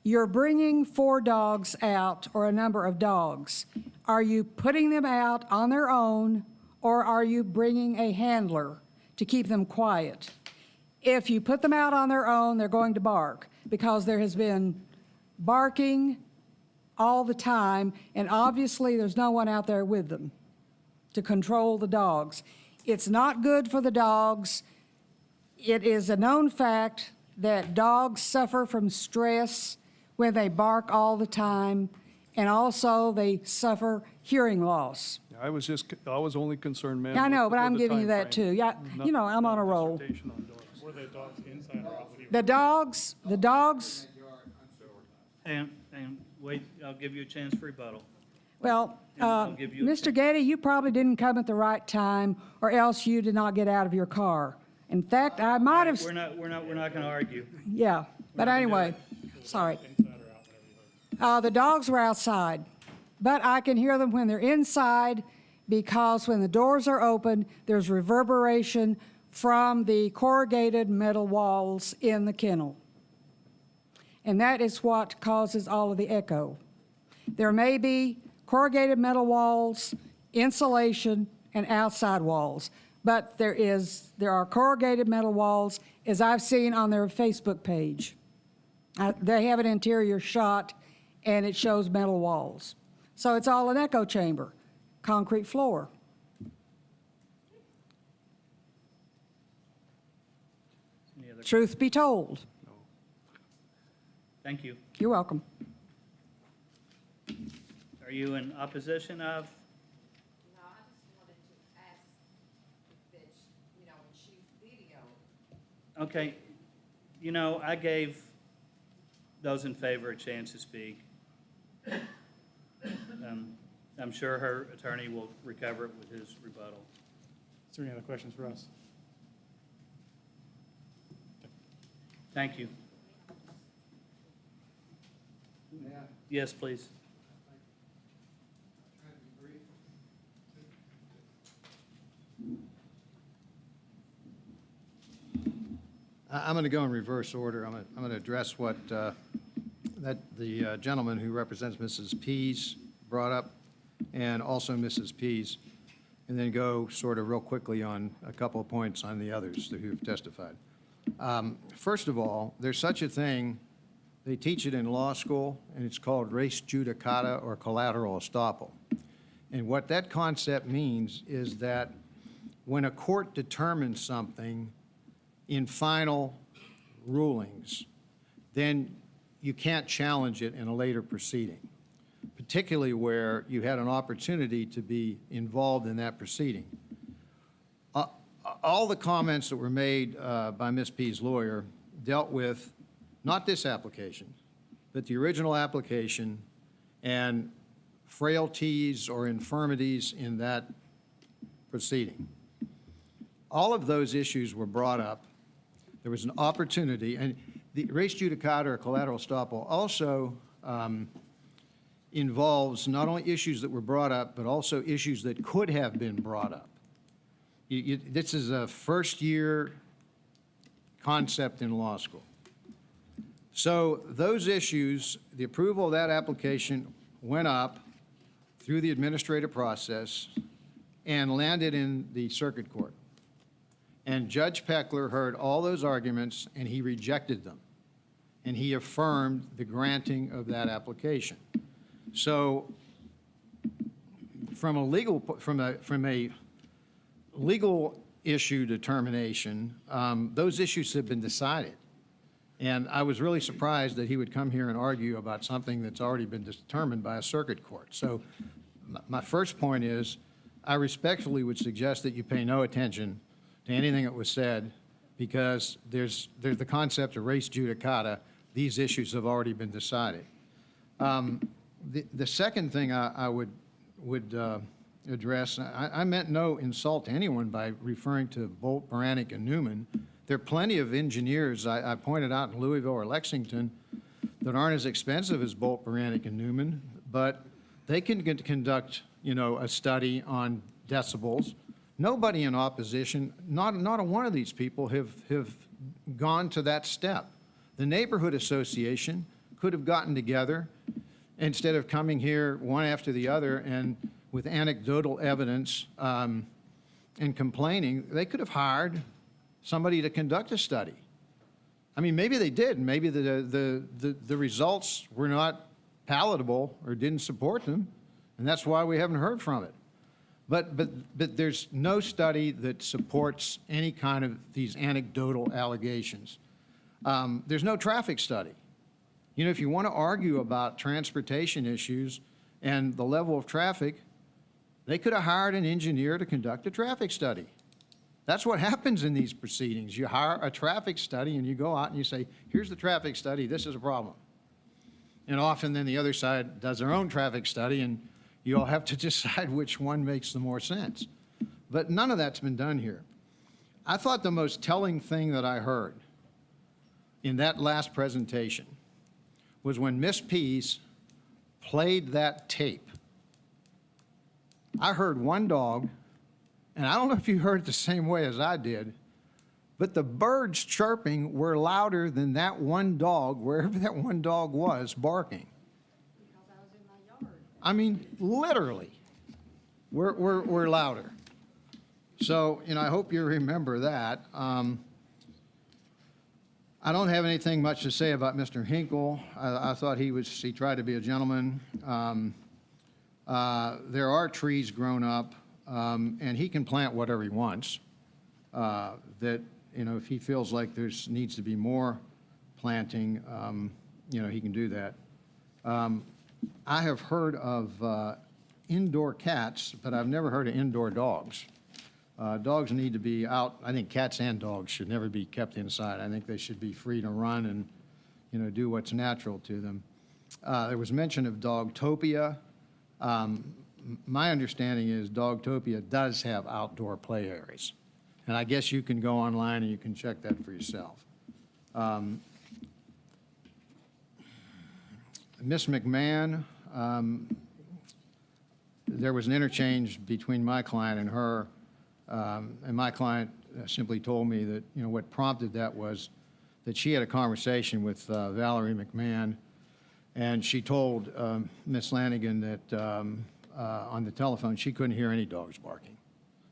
You're bringing 4 dogs out, or a number of dogs. Are you putting them out on their own, or are you bringing a handler to keep them quiet? If you put them out on their own, they're going to bark, because there has been barking all the time, and obviously there's no one out there with them to control the dogs. It's not good for the dogs. It is a known fact that dogs suffer from stress when they bark all the time, and also they suffer hearing loss. I was only concerned, ma'am. I know, with but I'm the giving you time that frame. too. Yeah, I'm on a roll. Dissertation on dogs. Were the dogs inside or out? The dogs, And wait, I'll give you a chance for rebuttal. well, I'll give you a Mr. Getty, you probably didn't come at the right time, or else you did not get out of your car. In fact, I might have, We're not going to argue. yeah, but anyway, sorry. The dogs were outside, but I can hear them when they're inside, because when the doors are open, there's reverberation from the corrugated metal walls in the kennel. And that is what causes all of the echo. There may be corrugated metal walls, insulation, and outside walls, but there are corrugated metal walls, as I've seen on their Facebook page. They have an interior shot, and it shows metal walls. So it's all an echo chamber, concrete floor. Any other? Truth be told. Thank you. You're welcome. you in opposition of? No, I just wanted to ask if it's, you know, when she's video. Okay, I gave those in favor a chance to speak. I'm sure her attorney will recover it with his rebuttal. Is there any other questions for us? Thank you. Yes, please. I'm going to go in reverse order. I'm going to address what that the gentleman who represents Mrs. Pease brought up, and also Mrs. Pease, and then go sort of real quickly on a couple of points on the others who have testified. First of all, there's such a thing, they teach it in law school, and it's called res judicata or collateral estoppel. And what that concept means is that when a court determines something in final rulings, then you can't challenge it in a later proceeding, particularly where you had an opportunity to be involved in that proceeding. All the comments that were made by Ms. Pease' lawyer dealt with not this application, but the original application and frailties or infirmities in that proceeding. All of those issues were brought up. There was an opportunity, and the res judicata or collateral estoppel also involves not only issues that were brought up, but also issues that could have been brought up. This is a first-year concept in law school. So those issues, the approval of that application went up through the administrative process and landed in the circuit court. And Judge Peckler heard all those arguments, and he rejected them. And he affirmed the granting of that application. So from a legal issue determination, those issues have been decided. And I was really surprised that he would come here and argue about something that's already been determined by a circuit court. So my first point is, I respectfully would suggest that you pay no attention to anything that was said, because there's the concept of res judicata. These issues have already been decided. The second thing I would address, I meant no insult to anyone by referring to Bolt, Beranek, and Newman. There are plenty of engineers I pointed out in Louisville or Lexington that aren't as expensive as Bolt, Beranek, and Newman, but they can conduct, a study on decibels. Nobody in opposition, not a one of these people have gone to that step. The neighborhood association could have gotten together instead of coming here one after the other and with anecdotal evidence and complaining. They could have hired somebody to conduct a study. I mean, maybe they did. Maybe the results were not palatable or didn't support them, and that's why we haven't heard from it. But there's no study that supports any kind of these anecdotal allegations. There's no traffic study. If you want to argue about transportation issues and the level of traffic, they could have hired an engineer to conduct a traffic study. That's what happens in these proceedings. You hire a traffic study and you go out and you say, here's the traffic study, this is a problem. And often then the other side does their own traffic study, and you all have to decide which one makes the more sense. But none of that's been done here. I thought the most telling thing that I heard in that last presentation was when Miss Pease played that tape. I heard one dog, and I don't know if you heard it the same way as I did, but the birds chirping were louder than that one dog, wherever that one dog was, barking. I mean, literally, we're louder. So, I hope you remember that. I don't have anything much to say about Mr. Hinkle. I thought he tried to be a gentleman. There are trees grown up, and he can plant whatever he wants. If he feels like needs to be more planting, he can do that. I have heard of indoor cats, but I've never heard of indoor dogs. Dogs need to be out. I think cats and dogs should never be kept inside. I think they should be free to run and, do what's natural to them. There was mention of Dogtopia. My understanding is Dogtopia does have outdoor play areas. And I guess you can go online and you can check that for yourself. Ms. McMahon, there was an interchange between my client and her, and my client simply told me that, what prompted that was that she had a conversation with Valerie McMahon, and she told Ms. Lanigan that on the telephone she couldn't hear any dogs barking.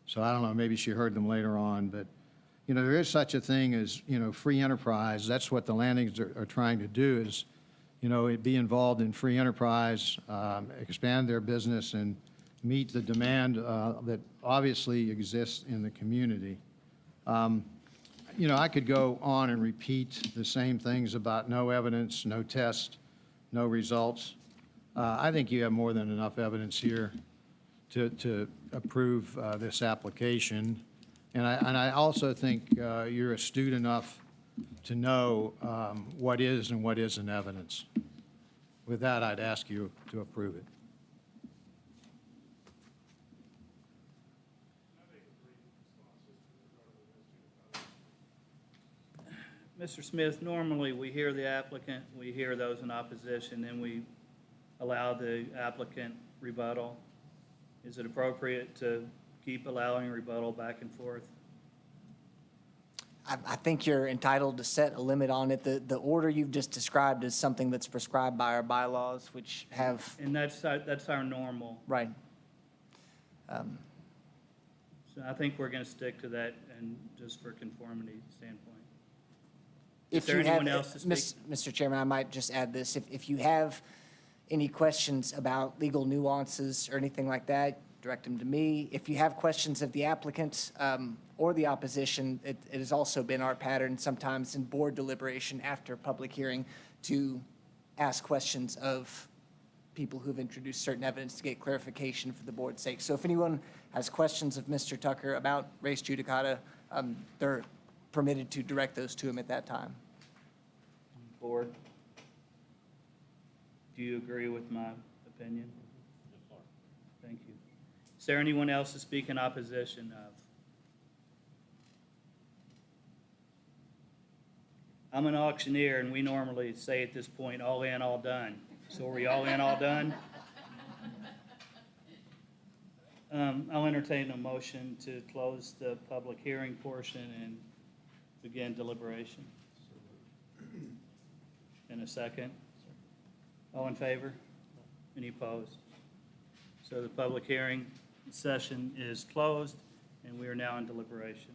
So I don't know, maybe she heard them later on, but, there is such a thing as, free enterprise. That's what the Lanigans are trying to do is, be involved in free enterprise, expand their business, and meet the demand that obviously exists in the community. I could go on and repeat the same things about no evidence, no test, no results. I think you have more than enough evidence here to approve this application. And I also think you're astute enough to know what is and what isn't evidence. With that, I'd ask you to approve it. Mr. Smith, normally we hear the applicant, we hear those in opposition, then we allow the applicant rebuttal. Is it appropriate to keep allowing rebuttal back and forth? I think you're entitled to set a limit on it. The order you've just described is something that's prescribed by our bylaws, which have, And that's our normal. right. So I think we're going to stick to that and just for conformity standpoint. If there you have, anyone else to speak? Mr. Chairman, I might just add this. If you have any questions about legal nuances or anything like that, direct them to me. If you have questions of the applicant or the opposition, it has also been our pattern sometimes in board deliberation after public hearing to ask questions of people who've introduced certain evidence to get clarification for the board's sake. So if anyone has questions of Mr. Tucker about res judicata, they're permitted to direct those to him at that time. Board? Do you agree with my opinion? Thank you. Is there anyone else to speak in opposition of? I'm an auctioneer, and we normally say at this point, all in, all done. So are we all in, all done? I'll entertain a motion to close the public hearing portion and begin deliberation. In a second. All in favor? Any opposed? So the public hearing session is closed, and we are now in deliberation.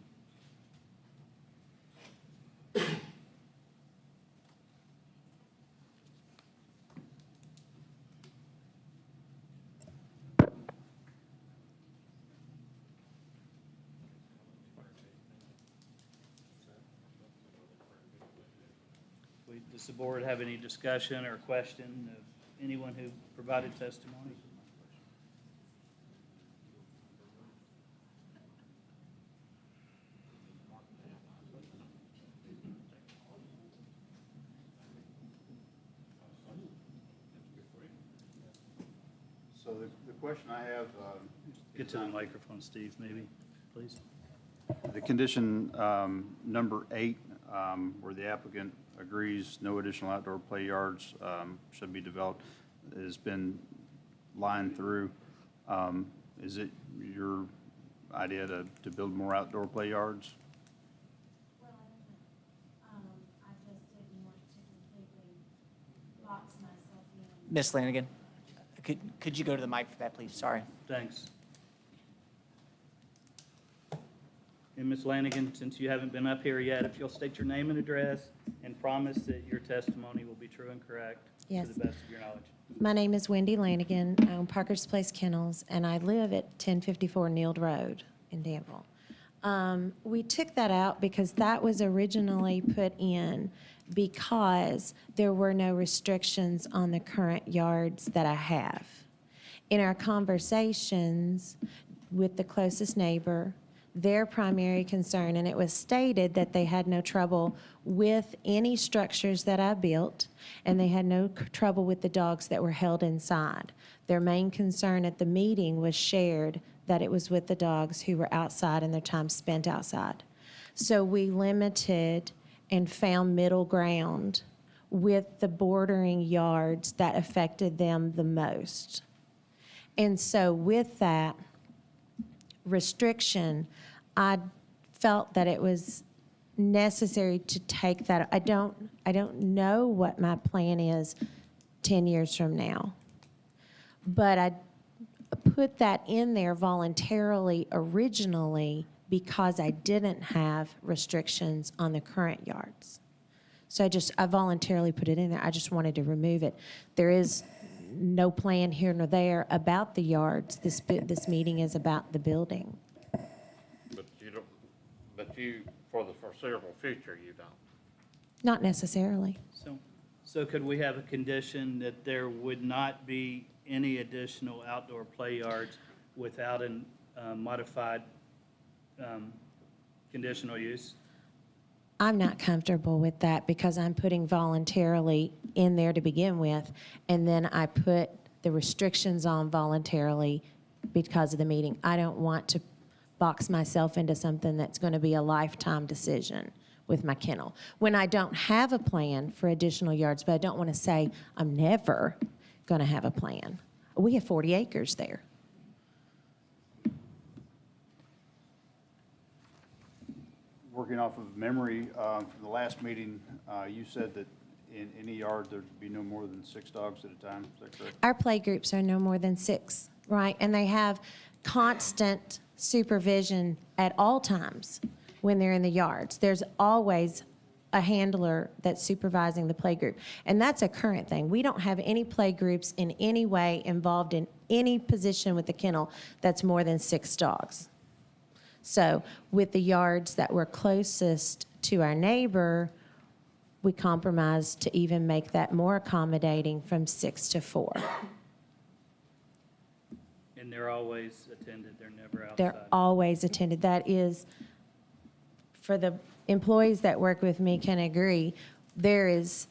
Does the board have any discussion or question of anyone who provided testimony? So the question I have. Get to the microphone, Steve, maybe, please. The condition number 8, where the applicant agrees no additional outdoor play yards should be developed, has been lined through. Is it your idea to build more outdoor play yards? Well, I just didn't want to completely box myself in. Ms. Lanigan, could you go to the mic for that, please? Sorry. Thanks. And Ms. Lanigan, since you haven't been up here yet, if you'll state your name and address and promise that your testimony will be true and correct to Yes. the best of your knowledge. My name is Wendy Lanigan. I own Parker's Place Kennels, and I live at 1054 Neild Road in Danville. We took that out because that was originally put in because there were no restrictions on the current yards that I have. In our conversations with the closest neighbor, their primary concern, and it was stated that they had no trouble with any structures that I built, and they had no trouble with the dogs that were held inside. Their main concern at the meeting was shared that it was with the dogs who were outside and their time spent outside. So we limited and found middle ground with the bordering yards that affected them the most. And so with that restriction, I felt that it was necessary to take that. I don't know what my plan is 10 years from now, but I put that in there voluntarily originally because I didn't have restrictions on the current yards. So I voluntarily put it in there. I just wanted to remove it. There is no plan here nor there about the yards. This meeting is about the building. But you, for the foreseeable future, you don't. Not necessarily. So could we have a condition that there would not be any additional outdoor play yards without a modified conditional use? I'm not comfortable with that because I'm putting voluntarily in there to begin with, and then I put the restrictions on voluntarily because of the meeting. I don't want to box myself into something that's going to be a lifetime decision with my kennel. When I don't have a plan for additional yards, but I don't want to say I'm never going to have a plan. We have 40 acres there. Working off of memory, from the last meeting, you said that in any yard, there'd be no more than 6 dogs at a time, is that correct? Our play groups are no more than 6, right? And they have constant supervision at all times when they're in the yards. There's always a handler that's supervising the play group. And that's a current thing. We don't have any play groups in any way involved in any position with the kennel that's more than 6 dogs. So with the yards that were closest to our neighbor, we compromised to even make that more accommodating from 6 to 4. And they're always attended, they're never outside? They're always attended. That is, for the employees that work with me can agree, there is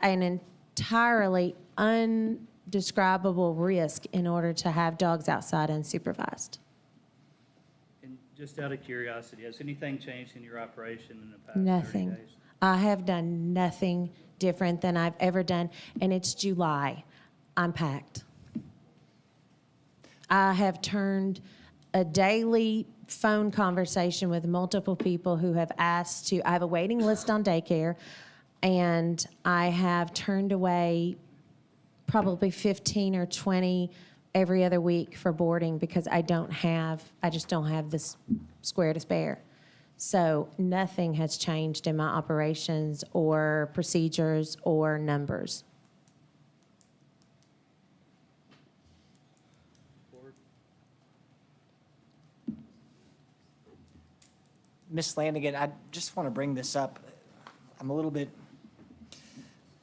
an entirely undescribable risk in order to have dogs outside unsupervised. And just out of curiosity, has anything changed in your operation in the past 30 Nothing. days? I have done nothing different than I've ever done, and it's July. I'm packed. I have turned a daily phone conversation with multiple people who have asked to, I have a waiting list on daycare, and I have turned away probably 15 or 20 every other week for boarding because I just don't have this square to spare. So nothing has changed in my operations or procedures or numbers. Ms. Lanigan, I just want to bring this up. I'm a little bit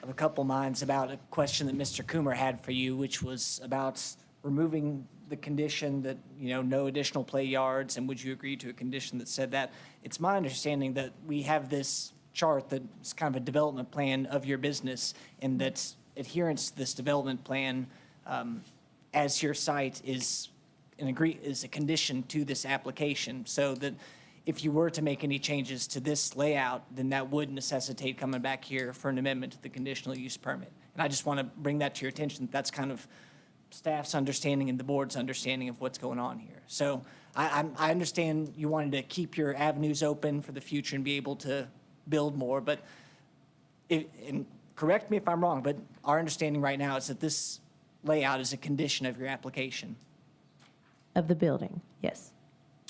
of a couple minds about a question that Mr. Coomer had for you, which was about removing the condition that, no additional play yards, and would you agree to a condition that said that? It's my understanding that we have this chart that's kind of a development plan of your business, and that adherence to this development plan as your site is a condition to this application, so that if you were to make any changes to this layout, then that would necessitate coming back here for an amendment to the conditional use permit. And I just want to bring that to your attention. That's kind of staff's understanding and the board's understanding of what's going on here. So I understand you wanted to keep your avenues open for the future and be able to build more, but and correct me if I'm wrong, but our understanding right now is that this layout is a condition of your application. Of the building, yes.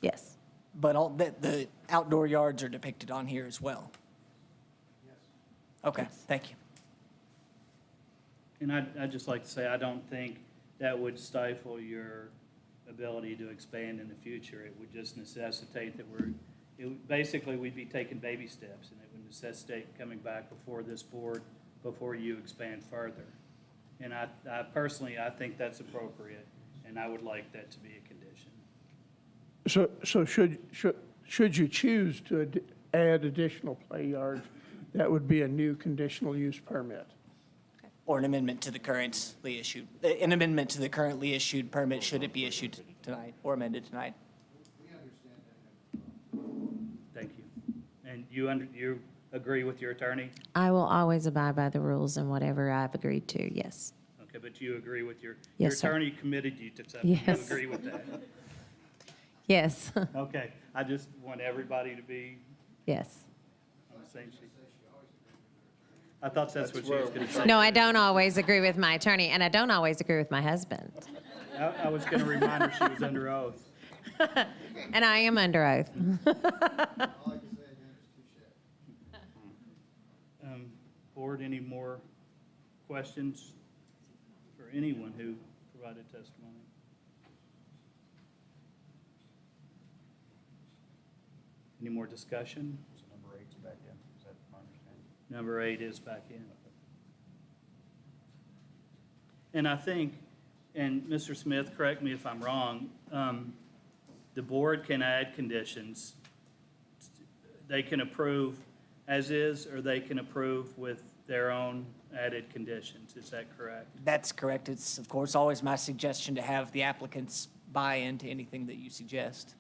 Yes. But the outdoor yards are depicted on here as well? Yes. Okay, thank you. And I'd just like to say, I don't think that would stifle your ability to expand in the future. It would just necessitate that basically we'd be taking baby steps, and it would necessitate coming back before this board before you expand further. And I personally, I think that's appropriate, and I would like that to be a condition. So should you choose to add additional play yards, that would be a new conditional use permit? Or an amendment to the currently issued, permit, should it be issued tonight or amended tonight? Thank you. And you agree with your attorney? I will always abide by the rules and whatever I've agreed to, yes. Okay, but you agree with your Yes, sir. attorney committed you to something. You Yes. agree with that? Yes, Okay, I just want everybody to be yes. on the same sheet. I thought that's what you was going to say. No, I don't always agree with my attorney, and I don't always agree with my husband. I was going to remind her she was under oath. And I am under oath. Board, any more questions for anyone who provided testimony? Any more discussion? Number 8's back in, is that my understanding? Number 8 is back in. And I think, and Mr. Smith, correct me if I'm wrong, the board can add conditions. They can approve as is, or they can approve with their own added conditions. Is that correct? That's correct. It's, of course, always my suggestion to have the applicants buy into anything that you suggest.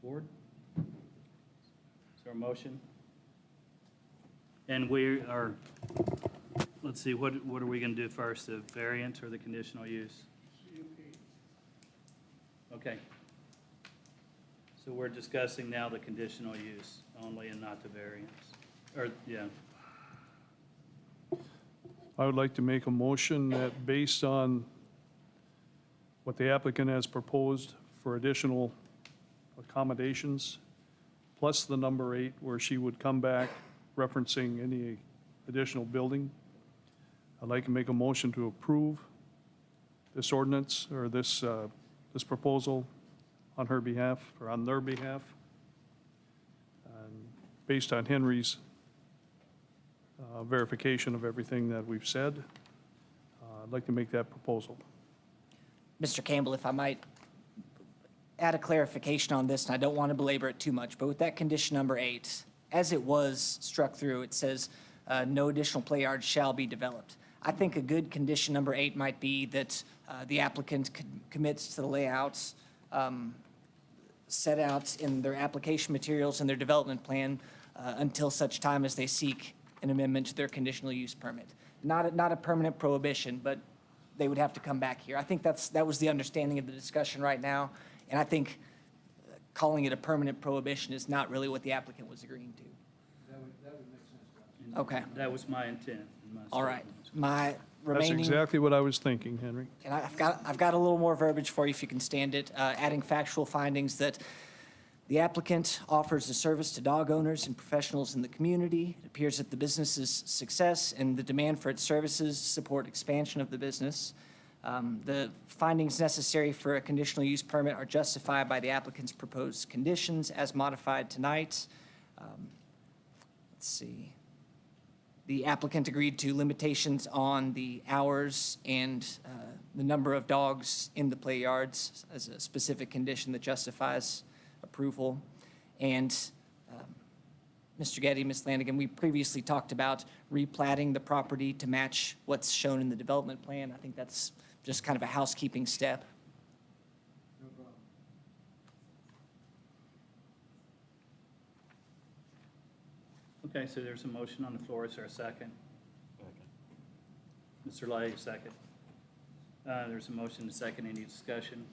Board? Is there a motion? And we are, let's see, what are we going to do first, the variance or the conditional use? Okay. So we're discussing now the conditional use only and not the variance. Or, yeah. I would like to make a motion that based on what the applicant has proposed for additional accommodations, plus the number 8, where she would come back referencing any additional building, I'd like to make a motion to approve this ordinance or this proposal on her behalf, or on their behalf, and based on Henry's verification of everything that we've said. I'd like to make that proposal. Mr. Campbell, if I might add a clarification on this, and I don't want to belabor it too much, but with that condition number 8, as it was struck through, it says, no additional play yards shall be developed. I think a good condition number 8 might be that the applicant commits to the layouts set out in their application materials and their development plan until such time as they seek an amendment to their conditional use permit. Not a permanent prohibition, but they would have to come back here. I think that was the understanding of the discussion right now, and I think calling it a permanent prohibition is not really what the applicant was agreeing to. That would make sense. Okay. That was my intent. and my All right. statement. My That's remaining. exactly what I was thinking, Henry. And I've got a little more verbiage for you if you can stand it, adding factual findings that the applicant offers a service to dog owners and professionals in the community. It appears that the business's success and the demand for its services support expansion of the business. The findings necessary for a conditional use permit are justified by the applicant's proposed conditions as modified tonight. Let's see. The applicant agreed to limitations on the hours and the number of dogs in the play yards as a specific condition that justifies approval. And Mr. Getty, Ms. Lanigan, we previously talked about replatting the property to match what's shown in the development plan. I think that's just kind of a housekeeping step. No problem. Okay, so there's a motion on the floor. Is there a second? Mr. Lay, second. There's a motion to second. Any discussion?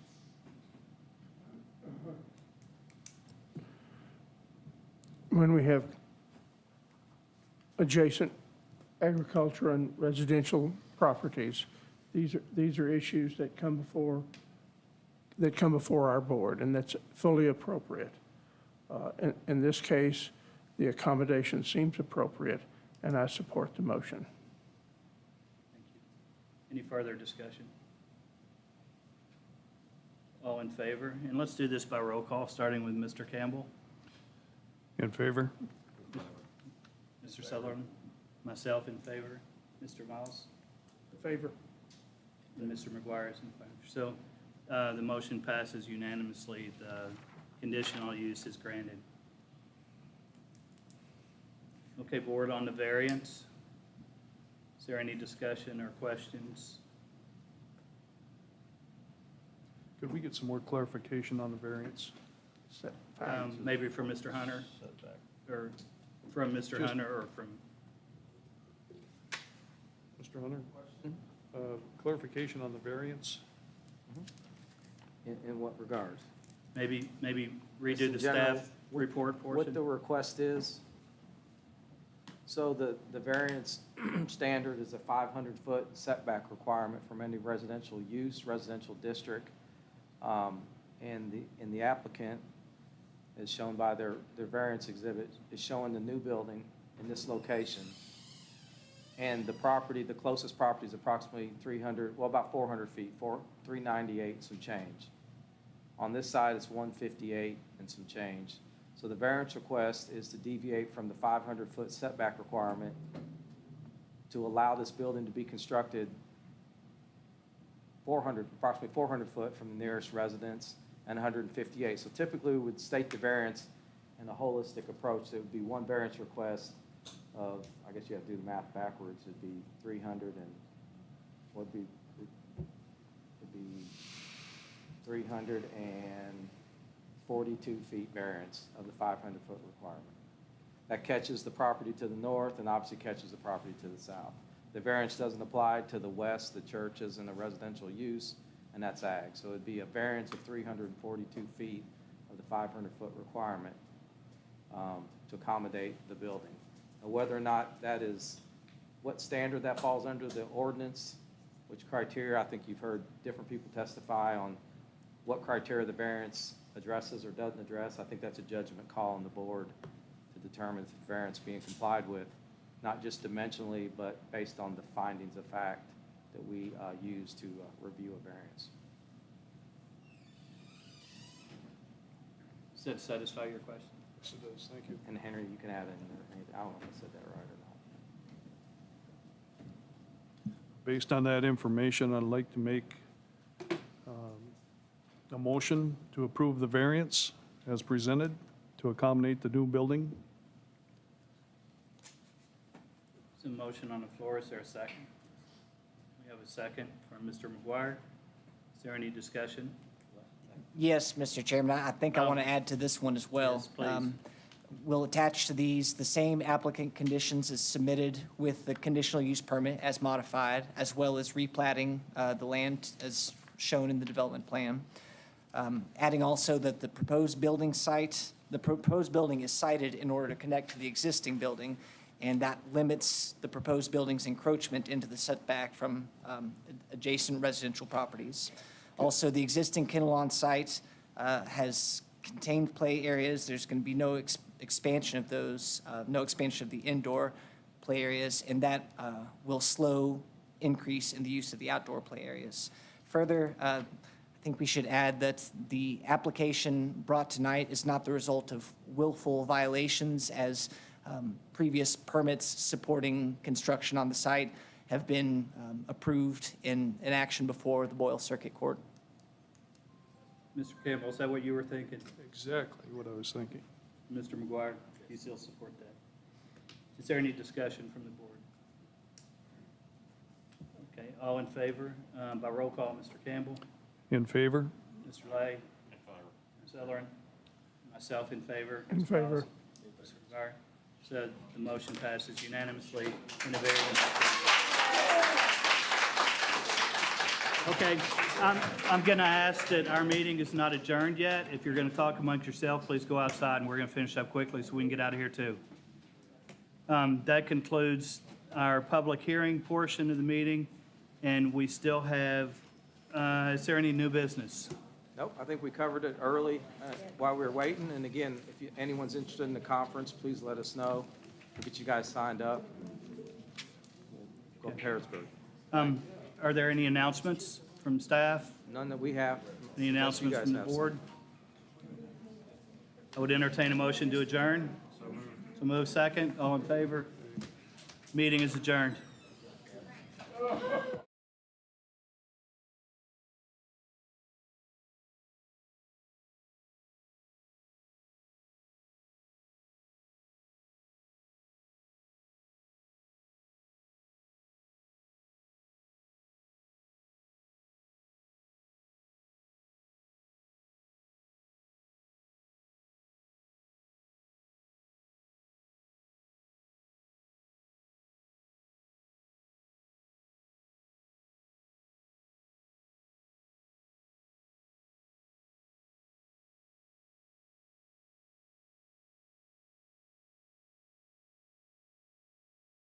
When we have adjacent agriculture and residential properties, these are issues that come before our board, and that's fully appropriate. In this case, the accommodation seems appropriate, and I support the motion. Thank you. Any further discussion? All in favor? And let's do this by roll call, starting with Mr. Campbell, In favor? Mr. Sutherland, myself in favor, Mr. Miles, Favor. and Mr. McGuire is in favor. So the motion passes unanimously. The conditional use is granted. Okay, board, on the variance. Is there any discussion or questions? Could we get some more clarification on the variance? Maybe from Mr. Hunter? Or from Mr. Just- Hunter or from, Mr. Hunter? Clarification on the variance? In what regards? maybe Just redo in the general, staff report What the portion? request is, so the variance standard is a 500-foot setback requirement from any residential use, residential district. And the applicant, is shown by their variance exhibit, is showing the new building in this location. And the property, the closest property is approximately 300, well, about 400 feet, 398 and some change. On this side, it's 158 and some change. So the variance request is to deviate from the 500-foot setback requirement to allow this building to be constructed approximately 400 foot from the nearest residence and 158. So typically, we would state the variance in a holistic approach. There would be one variance request of, I guess you have to do the math backwards, it'd be 300 and, would be, it'd be 342 feet variance of the 500-foot requirement. That catches the property to the north and obviously catches the property to the south. The variance doesn't apply to the west, the churches and the residential use, and that's ag. So it'd be a variance of 342 feet of the 500-foot requirement to accommodate the building. Now, whether or not that is, what standard that falls under the ordinance, which criteria, I think you've heard different people testify on what criteria the variance addresses or doesn't address. I think that's a judgment call on the board to determine if the variance being complied with, not just dimensionally, but based on the findings of fact that we use to review a variance. Does that satisfy your question? Yes, it does, thank you. And Henry, you can add in there, I don't know if I said that right or not. Based on that information, I'd like to make a motion to approve the variance as presented to accommodate the new building. There's a motion on the floor. Is there a second? We have a second from Mr. McGuire. Is there any discussion? Yes, Mr. Chairman, I think I want to add to this one as well. Yes, please. We'll attach to these the same applicant conditions as submitted with the conditional use permit as modified, as well as replatting the land as shown in the development plan. Adding also that the proposed building is sited in order to connect to the existing building, and that limits the proposed building's encroachment into the setback from adjacent residential properties. Also, the existing kennel on site has contained play areas. There's going to be no expansion of those, no expansion of the indoor play areas, and that will slow increase in the use of the outdoor play areas. Further, I think we should add that the application brought tonight is not the result of willful violations, as previous permits supporting construction on the site have been approved in action before the Boyle Circuit Court. Mr. Campbell, is that what you were thinking? Exactly what I was thinking. Mr. McGuire, do you still support that? Is there any discussion from the board? Okay, all in favor? By roll call, Mr. Campbell, In favor? Mr. Lay, Ms. Ellerin, myself in favor. In Mr. favor. Miles, Mr. McGuire. So the motion passes unanimously in the variance. Okay, I'm going to ask that our meeting is not adjourned yet. If you're going to talk amongst yourself, please go outside, and we're going to finish up quickly so we can get out of here, too. That concludes our public hearing portion of the meeting, and we still have, is there any new business? Nope, I think we covered it early while we were waiting. And again, if anyone's interested in the conference, please let us know. We'll get you guys signed up. We'll go to Harrodsburg. Are there any announcements from staff? None that we have Any announcements guys from the have some. board? I would entertain a motion to adjourn. So move second. All in favor? Meeting is adjourned.